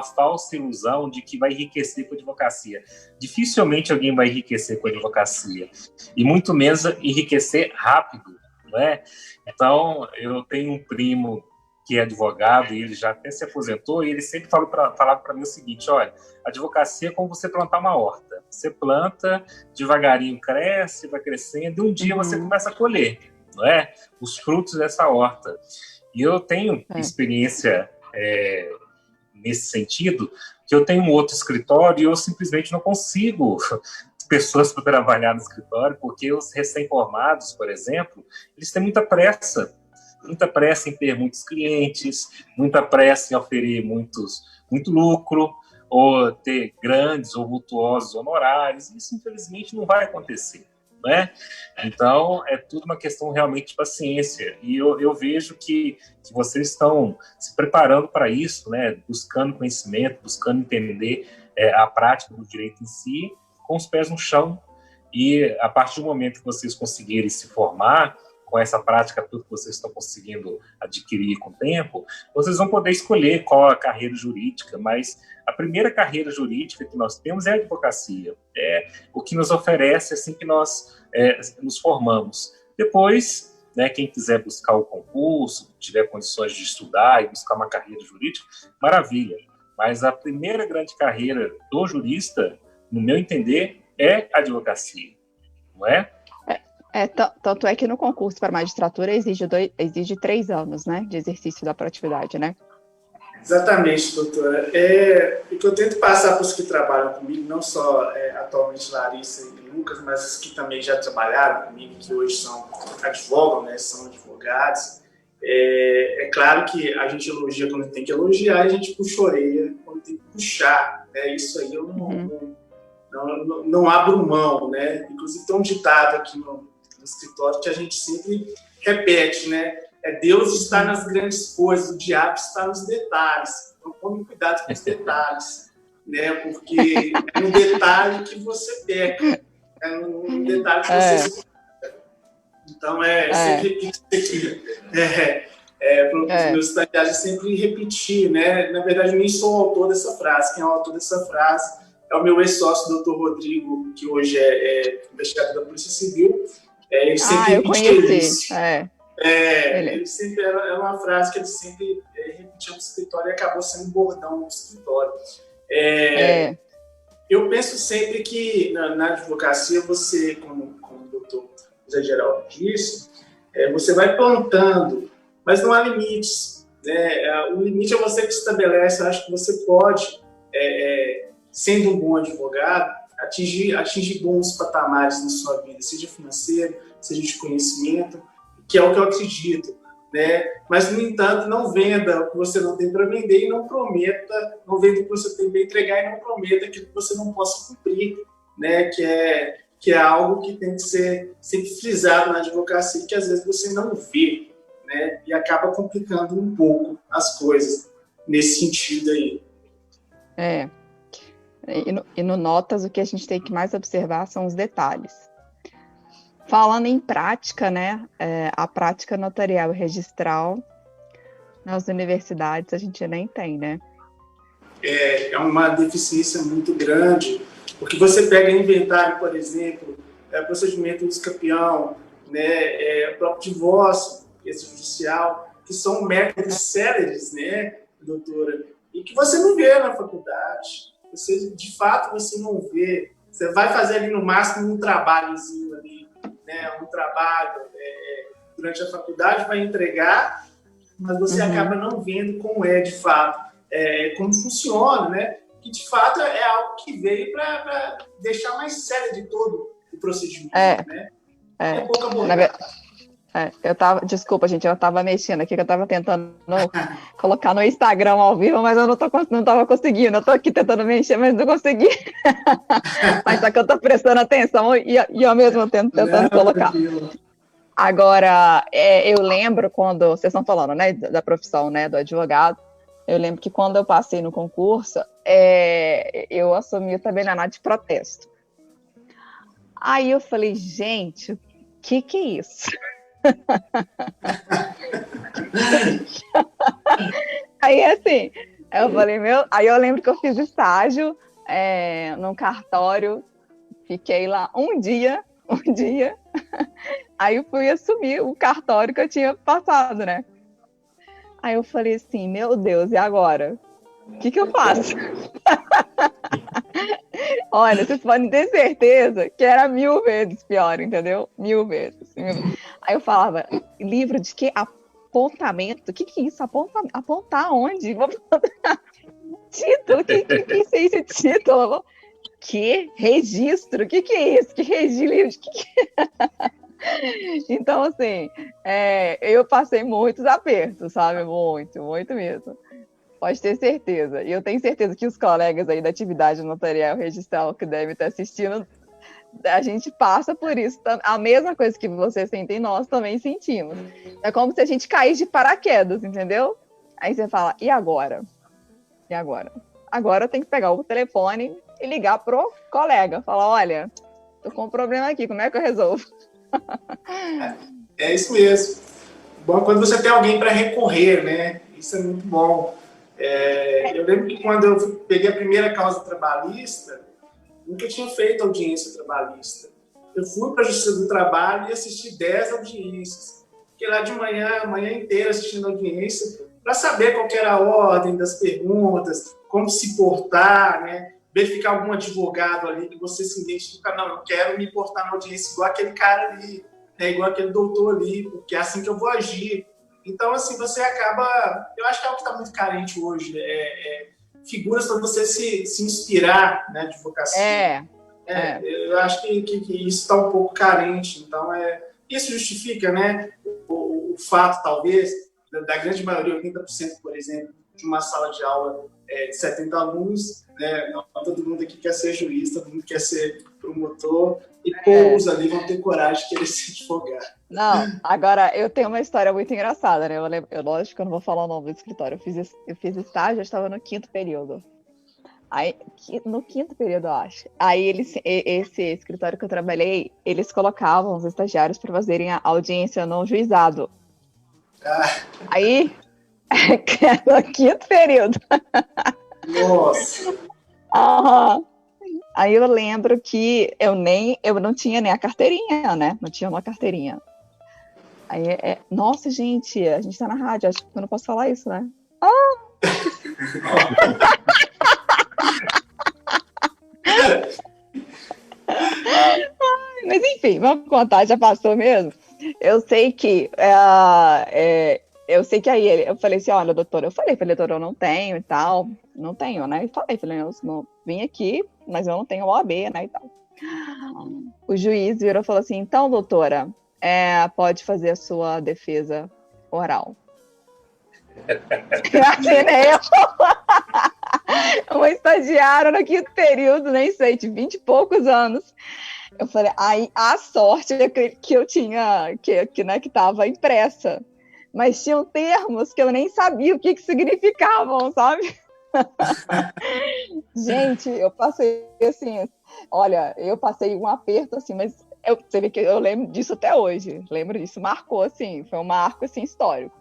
falsa ilusão de que vai enriquecer com a advocacia. Dificilmente alguém vai enriquecer com a advocacia. E muito menos enriquecer rápido, não é? Então, eu tenho um primo que é advogado, e ele já até se aposentou, e ele sempre falava para mim o seguinte, olha, a advocacia é como você plantar uma horta. Você planta, devagarinho cresce, vai crescendo, e um dia você começa a colher, não é? Os frutos dessa horta. E eu tenho experiência nesse sentido, que eu tenho um outro escritório e eu simplesmente não consigo pessoas para trabalhar no escritório, porque os recém-formados, por exemplo, eles têm muita pressa em ter muitos clientes, muita pressa em oferir muito lucro, ou ter grandes ou vultuosos honorários. Isso, infelizmente, não vai acontecer, né? Então, é tudo uma questão realmente de paciência. E eu vejo que vocês estão se preparando para isso, né? Buscando conhecimento, buscando entender a prática do direito em si, com os pés no chão. E, a partir do momento que vocês conseguirem se formar, com essa prática, tudo que vocês estão conseguindo adquirir com o tempo, vocês vão poder escolher qual a carreira jurídica, mas a primeira carreira jurídica que nós temos é a advocacia. É o que nos oferece assim que nós nos formamos. Depois, né, quem quiser buscar o concurso, tiver condições de estudar e buscar uma carreira jurídica, maravilha. Mas a primeira grande carreira do jurista, no meu entender, é a advocacia, não é? Tanto é que no concurso para magistratura exige 3 anos, né, de exercício da proatividade, né? Exatamente, doutora. O que eu tento passar para os que trabalham comigo, não só atualmente Larissa e Lucas, mas os que também já trabalharam comigo, que hoje advogam, né, são advogados. É claro que a gente elogia quando tem que elogiar, e a gente puxa a orelha quando tem que puxar, né? Isso aí eu não abro mão, né? Inclusive tem um ditado aqui no escritório que a gente sempre repete, né? Deus está nas grandes coisas, o diabo está nos detalhes. Então, tome cuidado com os detalhes, né? Porque é no detalhe que você peca, é no detalhe que você se... Então, sempre repetir aqui. Para os meus estagiários sempre repetir, né? Na verdade, eu nem sou o autor dessa frase. Quem é o autor dessa frase é o meu ex-sócio, doutor Rodrigo, que hoje é investigador da Polícia Civil. Ele sempre repetia isso. Ele sempre era uma frase que ele sempre repetia no escritório e acabou sendo um bordão no escritório. Eu penso sempre que na advocacia você, como o doutor José Geraldo disse, você vai plantando, mas não há limites, né? O limite é você que estabelece. Eu acho que você pode, sendo um bom advogado, atingir bons patamares na sua vida, seja financeiro, seja de conhecimento, que é o que eu acredito, né? Mas, no entanto, não venda o que você não tem para vender e não prometa, não venda o que você tem para entregar e não prometa aquilo que você não possa cumprir, né? Que é algo que tem que ser sempre frisado na advocacia, que às vezes você não vê, né? E acaba complicando um pouco as coisas nesse sentido aí. E no Notas, o que a gente tem que mais observar são os detalhes. Falando em prática, né? A prática notarial e registral nas universidades a gente nem tem, né? É uma deficiência muito grande, porque você pega inventário, por exemplo, procedimento de campeão, né, o próprio divórcio, esse judicial, que são métodos céleres, né, doutora, e que você não vê na faculdade. De fato, você não vê. Você vai fazer ali no máximo um trabalhozinho ali, né, um trabalho durante a faculdade, vai entregar, mas você acaba não vendo como é de fato, como funciona, né? Que de fato é algo que veio para deixar mais sério de todo o procedimento, né? É pouca abordagem. Desculpa, gente, eu estava mexendo aqui, que eu estava tentando colocar no Instagram ao vivo, mas eu não estava conseguindo. Eu estou aqui tentando mexer, mas não consegui. Mas só que eu estou prestando atenção e ao mesmo tempo tentando colocar. Agora, eu lembro quando vocês estão falando, né, da profissão, né, do advogado. Eu lembro que quando eu passei no concurso, eu assumi também na de protesto. Aí eu falei, gente, o que é isso? Aí assim, eu falei, aí eu lembro que eu fiz estágio num cartório, fiquei lá um dia, aí eu fui assumir o cartório que eu tinha passado, né? Aí eu falei assim, meu Deus, e agora? O que eu faço? Olha, vocês podem ter certeza que era 1000 vezes pior, entendeu? 1000 vezes. Aí eu falava, livro de quê? Apontamento? O que é isso? Apontar onde? Título? Que é esse título? Que? Registro? O que é isso? Que registro? Então, assim, eu passei muitos apertos, sabe? Muito mesmo. Pode ter certeza. E eu tenho certeza que os colegas aí da atividade notarial registral que devem estar assistindo, a gente passa por isso. A mesma coisa que vocês sentem, nós também sentimos. É como se a gente caísse de paraquedas, entendeu? Aí você fala, e agora? E agora? Agora eu tenho que pegar o telefone e ligar pro colega. Falar, olha, tô com um problema aqui, como é que eu resolvo? É isso mesmo. Bom quando você tem alguém para recorrer, né? Isso é muito bom. Eu lembro que quando eu peguei a primeira causa trabalhista, nunca tinha feito audiência trabalhista. Eu fui para a Justiça do Trabalho e assisti 10 audiências. Fiquei lá de manhã, a manhã inteira assistindo audiência, para saber qual que era a ordem das perguntas, como se portar, né? Verificar algum advogado ali que você se identifica, não, eu quero me portar na audiência igual aquele cara ali, né? Igual aquele doutor ali, porque é assim que eu vou agir. Então, assim, você acaba... Eu acho que é algo que está muito carente hoje. Figuras para você se inspirar na advocacia. Eu acho que isso está um pouco carente. Então, isso justifica, né, o fato, talvez, da grande maioria, 80%, por exemplo, de uma sala de aula de 70 alunos, né, não todo mundo aqui quer ser juiz, todo mundo quer ser promotor, e poucos ali vão ter coragem de querer ser advogado. Não, agora, eu tenho uma história muito engraçada, né? Lógico que eu não vou falar o nome do escritório. Eu fiz estágio, eu estava no 5º período. Aí, no 5º período, eu acho. Aí, esse escritório que eu trabalhei, eles colocavam os estagiários para fazerem a audiência no juizado. Aí, no 5º período. Nossa! Aí eu lembro que eu não tinha nem a carteirinha, né? Não tinha uma carteirinha. Aí nossa, gente, a gente tá na rádio, acho que eu não posso falar isso, né? Mas enfim, vamos contar, já passou mesmo. Eu sei que aí eu falei assim, olha, doutora, doutora, eu não tenho e tal, não tenho, né? E falei, eu não vim aqui, mas eu não tenho OAB, né, e tal. O juiz virou e falou assim, então, doutora, pode fazer a sua defesa oral. Imaginei uma estagiária no quinto período, nem sei, de 20 e poucos anos. Eu falei, aí a sorte que eu tinha, que estava impressa. Mas tinham termos que eu nem sabia o que significavam, sabe? Gente, eu passei assim, olha, eu passei um aperto assim, mas você vê que eu lembro disso até hoje. Lembro disso, marcou assim, foi um marco assim, histórico.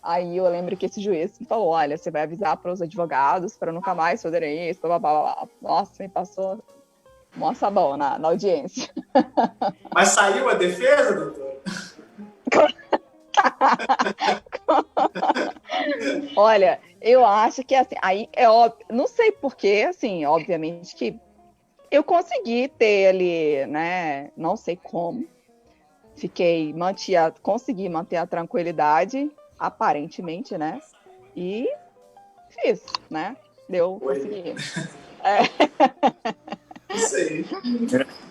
Aí eu lembro que esse juiz falou, olha, você vai avisar para os advogados para nunca mais fazerem isso, blá, blá, blá. Nossa, me passou mó sabão na audiência. Mas saiu a defesa, doutor? Olha, eu acho que assim, aí é óbvio, não sei porquê, assim, obviamente que eu consegui ter ali, né, não sei como, consegui manter a tranquilidade, aparentemente, né, e fiz, né, consegui. Isso aí.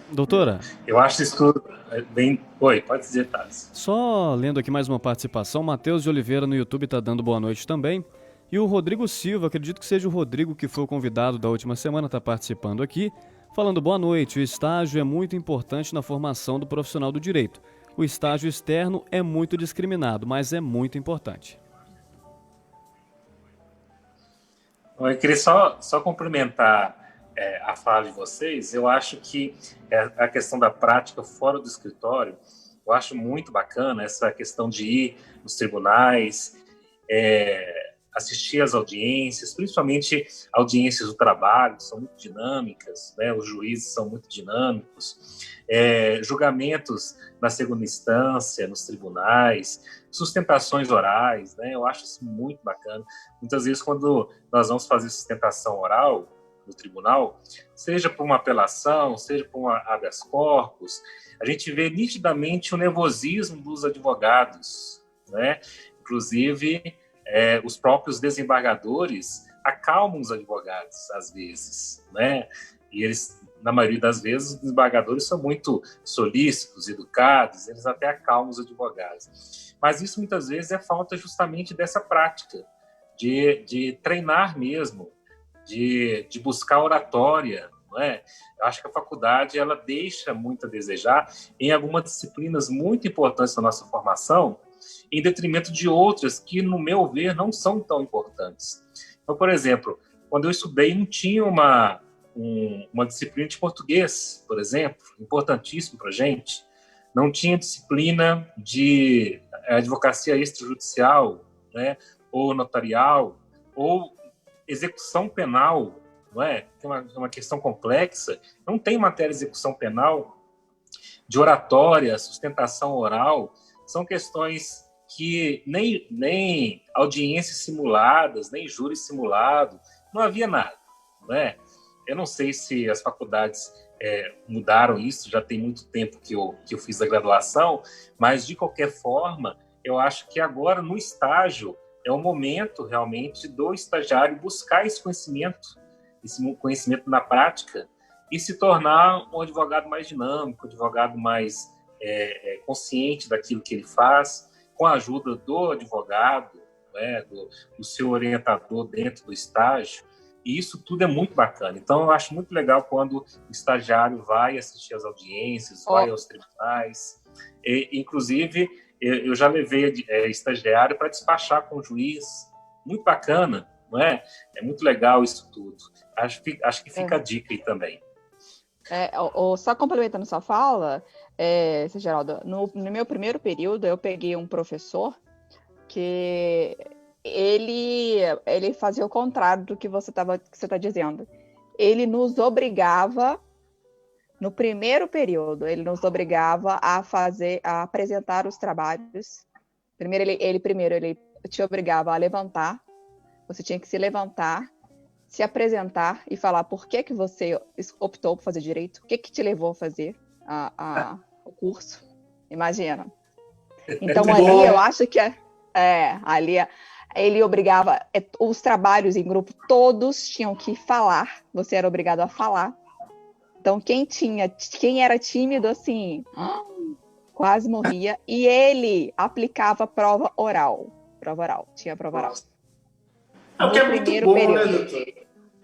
Doutora? Eu acho isso tudo bem... Oi, pode dizer, Thales. Só lendo aqui mais uma participação, Matheus de Oliveira no YouTube está dando boa noite também. E o Rodrigo Silva, acredito que seja o Rodrigo que foi o convidado da última semana, está participando aqui, falando boa noite. O estágio é muito importante na formação do profissional do direito. O estágio externo é muito discriminado, mas é muito importante. Eu queria só complementar a fala de vocês. Eu acho que a questão da prática fora do escritório, eu acho muito bacana essa questão de ir nos tribunais, assistir às audiências, principalmente audiências do trabalho, que são muito dinâmicas, né? Os juízes são muito dinâmicos, julgamentos na segunda instância, nos tribunais, sustentações orais, né? Eu acho isso muito bacana. Muitas vezes, quando nós vamos fazer sustentação oral no tribunal, seja por uma apelação, seja por um habeas corpus, a gente vê nitidamente o nervosismo dos advogados, né? Inclusive, os próprios desembargadores acalmam os advogados, às vezes, né? E eles, na maioria das vezes, os desembargadores são muito solícitos, educados, eles até acalmam os advogados. Mas isso, muitas vezes, é falta justamente dessa prática, de treinar mesmo, de buscar oratória, não é? Eu acho que a faculdade ela deixa muito a desejar em algumas disciplinas muito importantes da nossa formação, em detrimento de outras que, no meu ver, não são tão importantes. Então, por exemplo, quando eu estudei, não tinha uma disciplina de português, por exemplo, importantíssimo para a gente. Não tinha disciplina de advocacia extrajudicial, né, ou notarial, ou execução penal, não é? Tem uma questão complexa. Não tem matéria de execução penal, de oratória, sustentação oral. São questões que nem audiências simuladas, nem júri simulado, não havia nada, não é? Eu não sei se as faculdades mudaram isso, já tem muito tempo que eu fiz a graduação, mas, de qualquer forma, eu acho que agora, no estágio, é o momento, realmente, do estagiário buscar esse conhecimento na prática e se tornar um advogado mais dinâmico, um advogado mais consciente daquilo que ele faz, com a ajuda do advogado, né, do seu orientador dentro do estágio. E isso tudo é muito bacana. Então, eu acho muito legal quando o estagiário vai assistir às audiências, vai aos tribunais. Inclusive, eu já levei estagiário para despachar com o juiz. Muito bacana, não é? É muito legal isso tudo. Acho que fica a dica aí também. Só complementando sua fala, Geraldo, no meu primeiro período, eu peguei um professor que ele fazia o contrário do que você está dizendo. Ele nos obrigava, no primeiro período, ele nos obrigava a apresentar os trabalhos. Primeiro ele te obrigava a levantar, você tinha que se levantar, se apresentar e falar por que você optou por fazer direito, o que te levou a fazer o curso. Imagina. Então, ali eu acho que ali ele obrigava, os trabalhos em grupo, todos tinham que falar, você era obrigado a falar. Então, quem era tímido, assim, quase morria, e ele aplicava prova oral. Tinha prova oral. É o que é muito bom, né, doutor?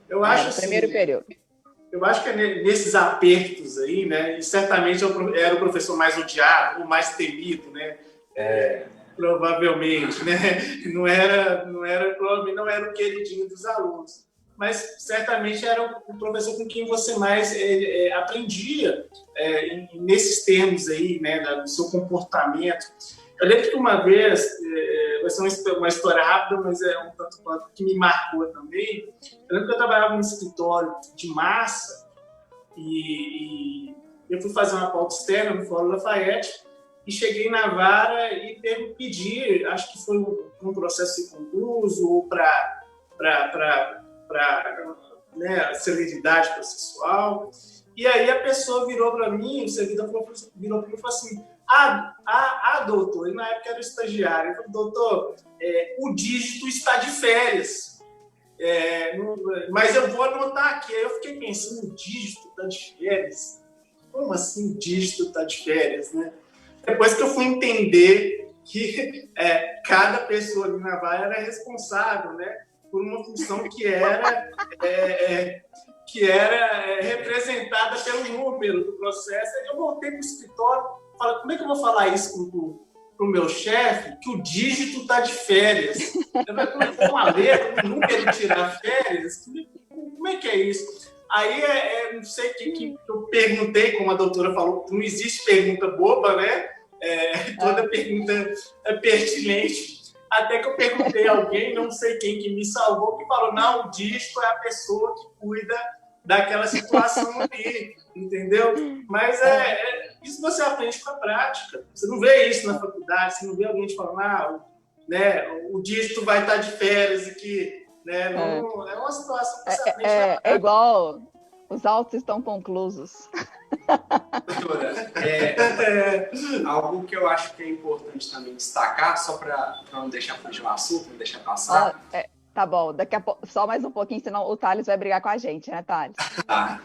Eu acho assim, primeiro período. Eu acho que nesses apertos aí, né, e certamente era o professor mais odiado, o mais temido, né? Provavelmente, né? Provavelmente não era o queridinho dos alunos, mas certamente era o professor com quem você mais aprendia nesses termos aí, né, do seu comportamento. Eu lembro que uma vez, vai ser uma história rápida, mas é um tanto quanto que me marcou também. Eu lembro que eu trabalhava num escritório de massa e eu fui fazer uma pauta externa no Fórum Lafayette e cheguei na vara e pedi, acho que foi um processo de concurso ou para celeridade processual. E aí a pessoa virou para mim, o servidor virou para mim e falou assim: doutor, e na época era estagiário, eu falei: doutor, o dígito está de férias, mas eu vou anotar aqui. Aí eu fiquei pensando: o dígito está de férias? Como assim o dígito está de férias, né? Depois que eu fui entender que cada pessoa ali na vara era responsável, né, por uma função que era representada pelo número do processo. Aí eu voltei para o escritório, falei: como é que eu vou falar isso para o meu chefe, que o dígito está de férias? Como é que uma letra, um número tirar férias? Como é que é isso? Aí, não sei o que eu perguntei, como a doutora falou, não existe pergunta boba, né? Toda pergunta é pertinente. Até que eu perguntei a alguém, não sei quem, que me salvou, que falou: não, o dígito é a pessoa que cuida daquela situação ali, entendeu? Mas isso você aprende com a prática. Você não vê isso na faculdade, você não vê alguém te falando: o dígito vai estar de férias e que... Né, não, é uma situação que você aprende. É igual, os autos estão conclusos. Doutora, algo que eu acho que é importante também destacar, só para não deixar fugir o assunto, não deixar passar. Tá bom, daqui a pouco, só mais um pouquinho, senão o Thales vai brigar com a gente, né, Thales? Tá.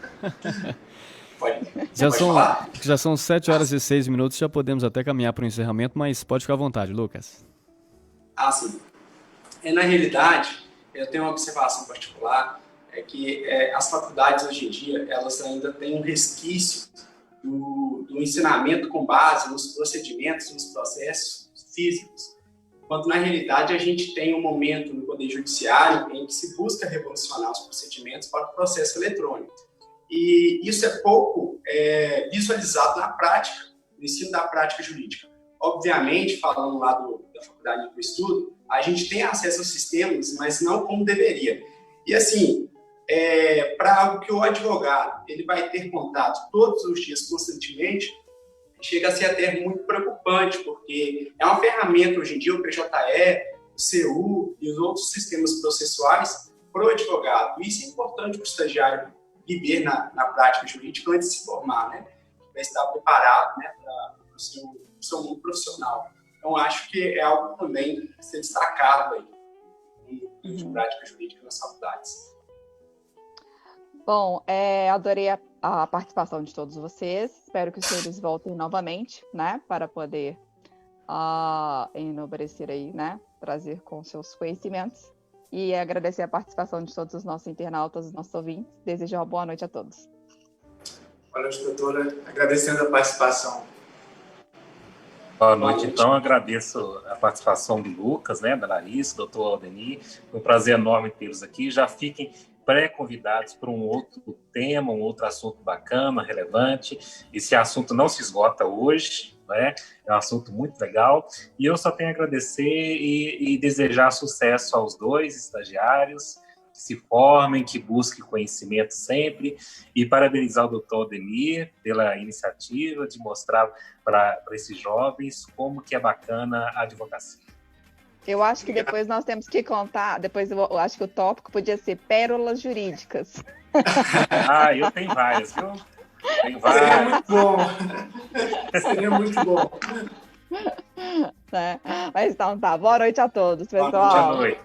Já são 7 horas e 6 minutos, já podemos até caminhar para o encerramento, mas pode ficar à vontade, Lucas. Sim. Na realidade, eu tenho uma observação particular, é que as faculdades hoje em dia, elas ainda têm um resquício do ensinamento com base nos procedimentos, nos processos físicos, quando na realidade a gente tem um momento no Poder Judiciário em que se busca revolucionar os procedimentos para o processo eletrônico. E isso é pouco visualizado na prática, no ensino da prática jurídica. Obviamente, falando lá da faculdade do estudo, a gente tem acesso aos sistemas, mas não como deveria. E assim, para algo que o advogado ele vai ter contato todos os dias constantemente, chega a ser até muito preocupante, porque é uma ferramenta hoje em dia, o PJE, o CU e os outros sistemas processuais para o advogado. Isso é importante para o estagiário viver na prática jurídica antes de se formar, né? Para estar preparado, né, para o seu mundo profissional. Então, acho que é algo também a ser destacado aí de prática jurídica nas faculdades. Bom, adorei a participação de todos vocês. Espero que os senhores voltem novamente, né, para poder enobrecer aí, né, trazer com seus conhecimentos. E agradecer a participação de todos os nossos internautas, os nossos ouvintes. Desejo uma boa noite a todos. Boa noite, doutora. Agradecendo a participação. Boa noite. Então, agradeço a participação do Lucas, né, da Larissa, do doutor Aldenir. Foi um prazer enorme tê-los aqui. Já fiquem pré-convidados para um outro tema, um outro assunto bacana, relevante. Esse assunto não se esgota hoje, né? É um assunto muito legal. E eu só tenho a agradecer e desejar sucesso aos dois estagiários, que se formem, que busquem conhecimento sempre, e parabenizar o doutor Aldenir pela iniciativa de mostrar para esses jovens como que é bacana a advocacia. Eu acho que depois nós temos que contar, depois eu acho que o tópico podia ser pérolas jurídicas. Eu tenho várias, viu? Tem várias. Seria muito bom. Seria muito bom. Mas então tá, boa noite a todos, pessoal. Boa noite.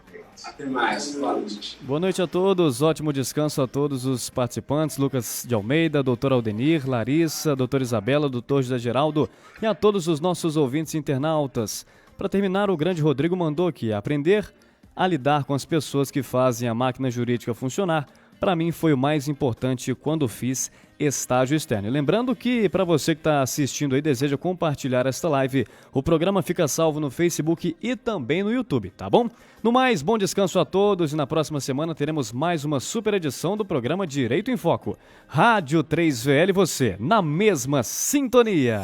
Até mais. Boa noite. Boa noite a todos, ótimo descanso a todos os participantes, Lucas de Almeida, doutor Aldenir, Larissa, doutora Isabela, doutor José Geraldo e a todos os nossos ouvintes internautas. Para terminar, o grande Rodrigo mandou aqui: aprender a lidar com as pessoas que fazem a máquina jurídica funcionar, para mim foi o mais importante quando fiz estágio externo. E lembrando que, para você que está assistindo aí, deseja compartilhar esta live, o programa fica salvo no Facebook e também no YouTube, tá bom? No mais, bom descanso a todos e na próxima semana teremos mais uma super edição do programa Direito em Foco. Rádio 3VL, você na mesma sintonia.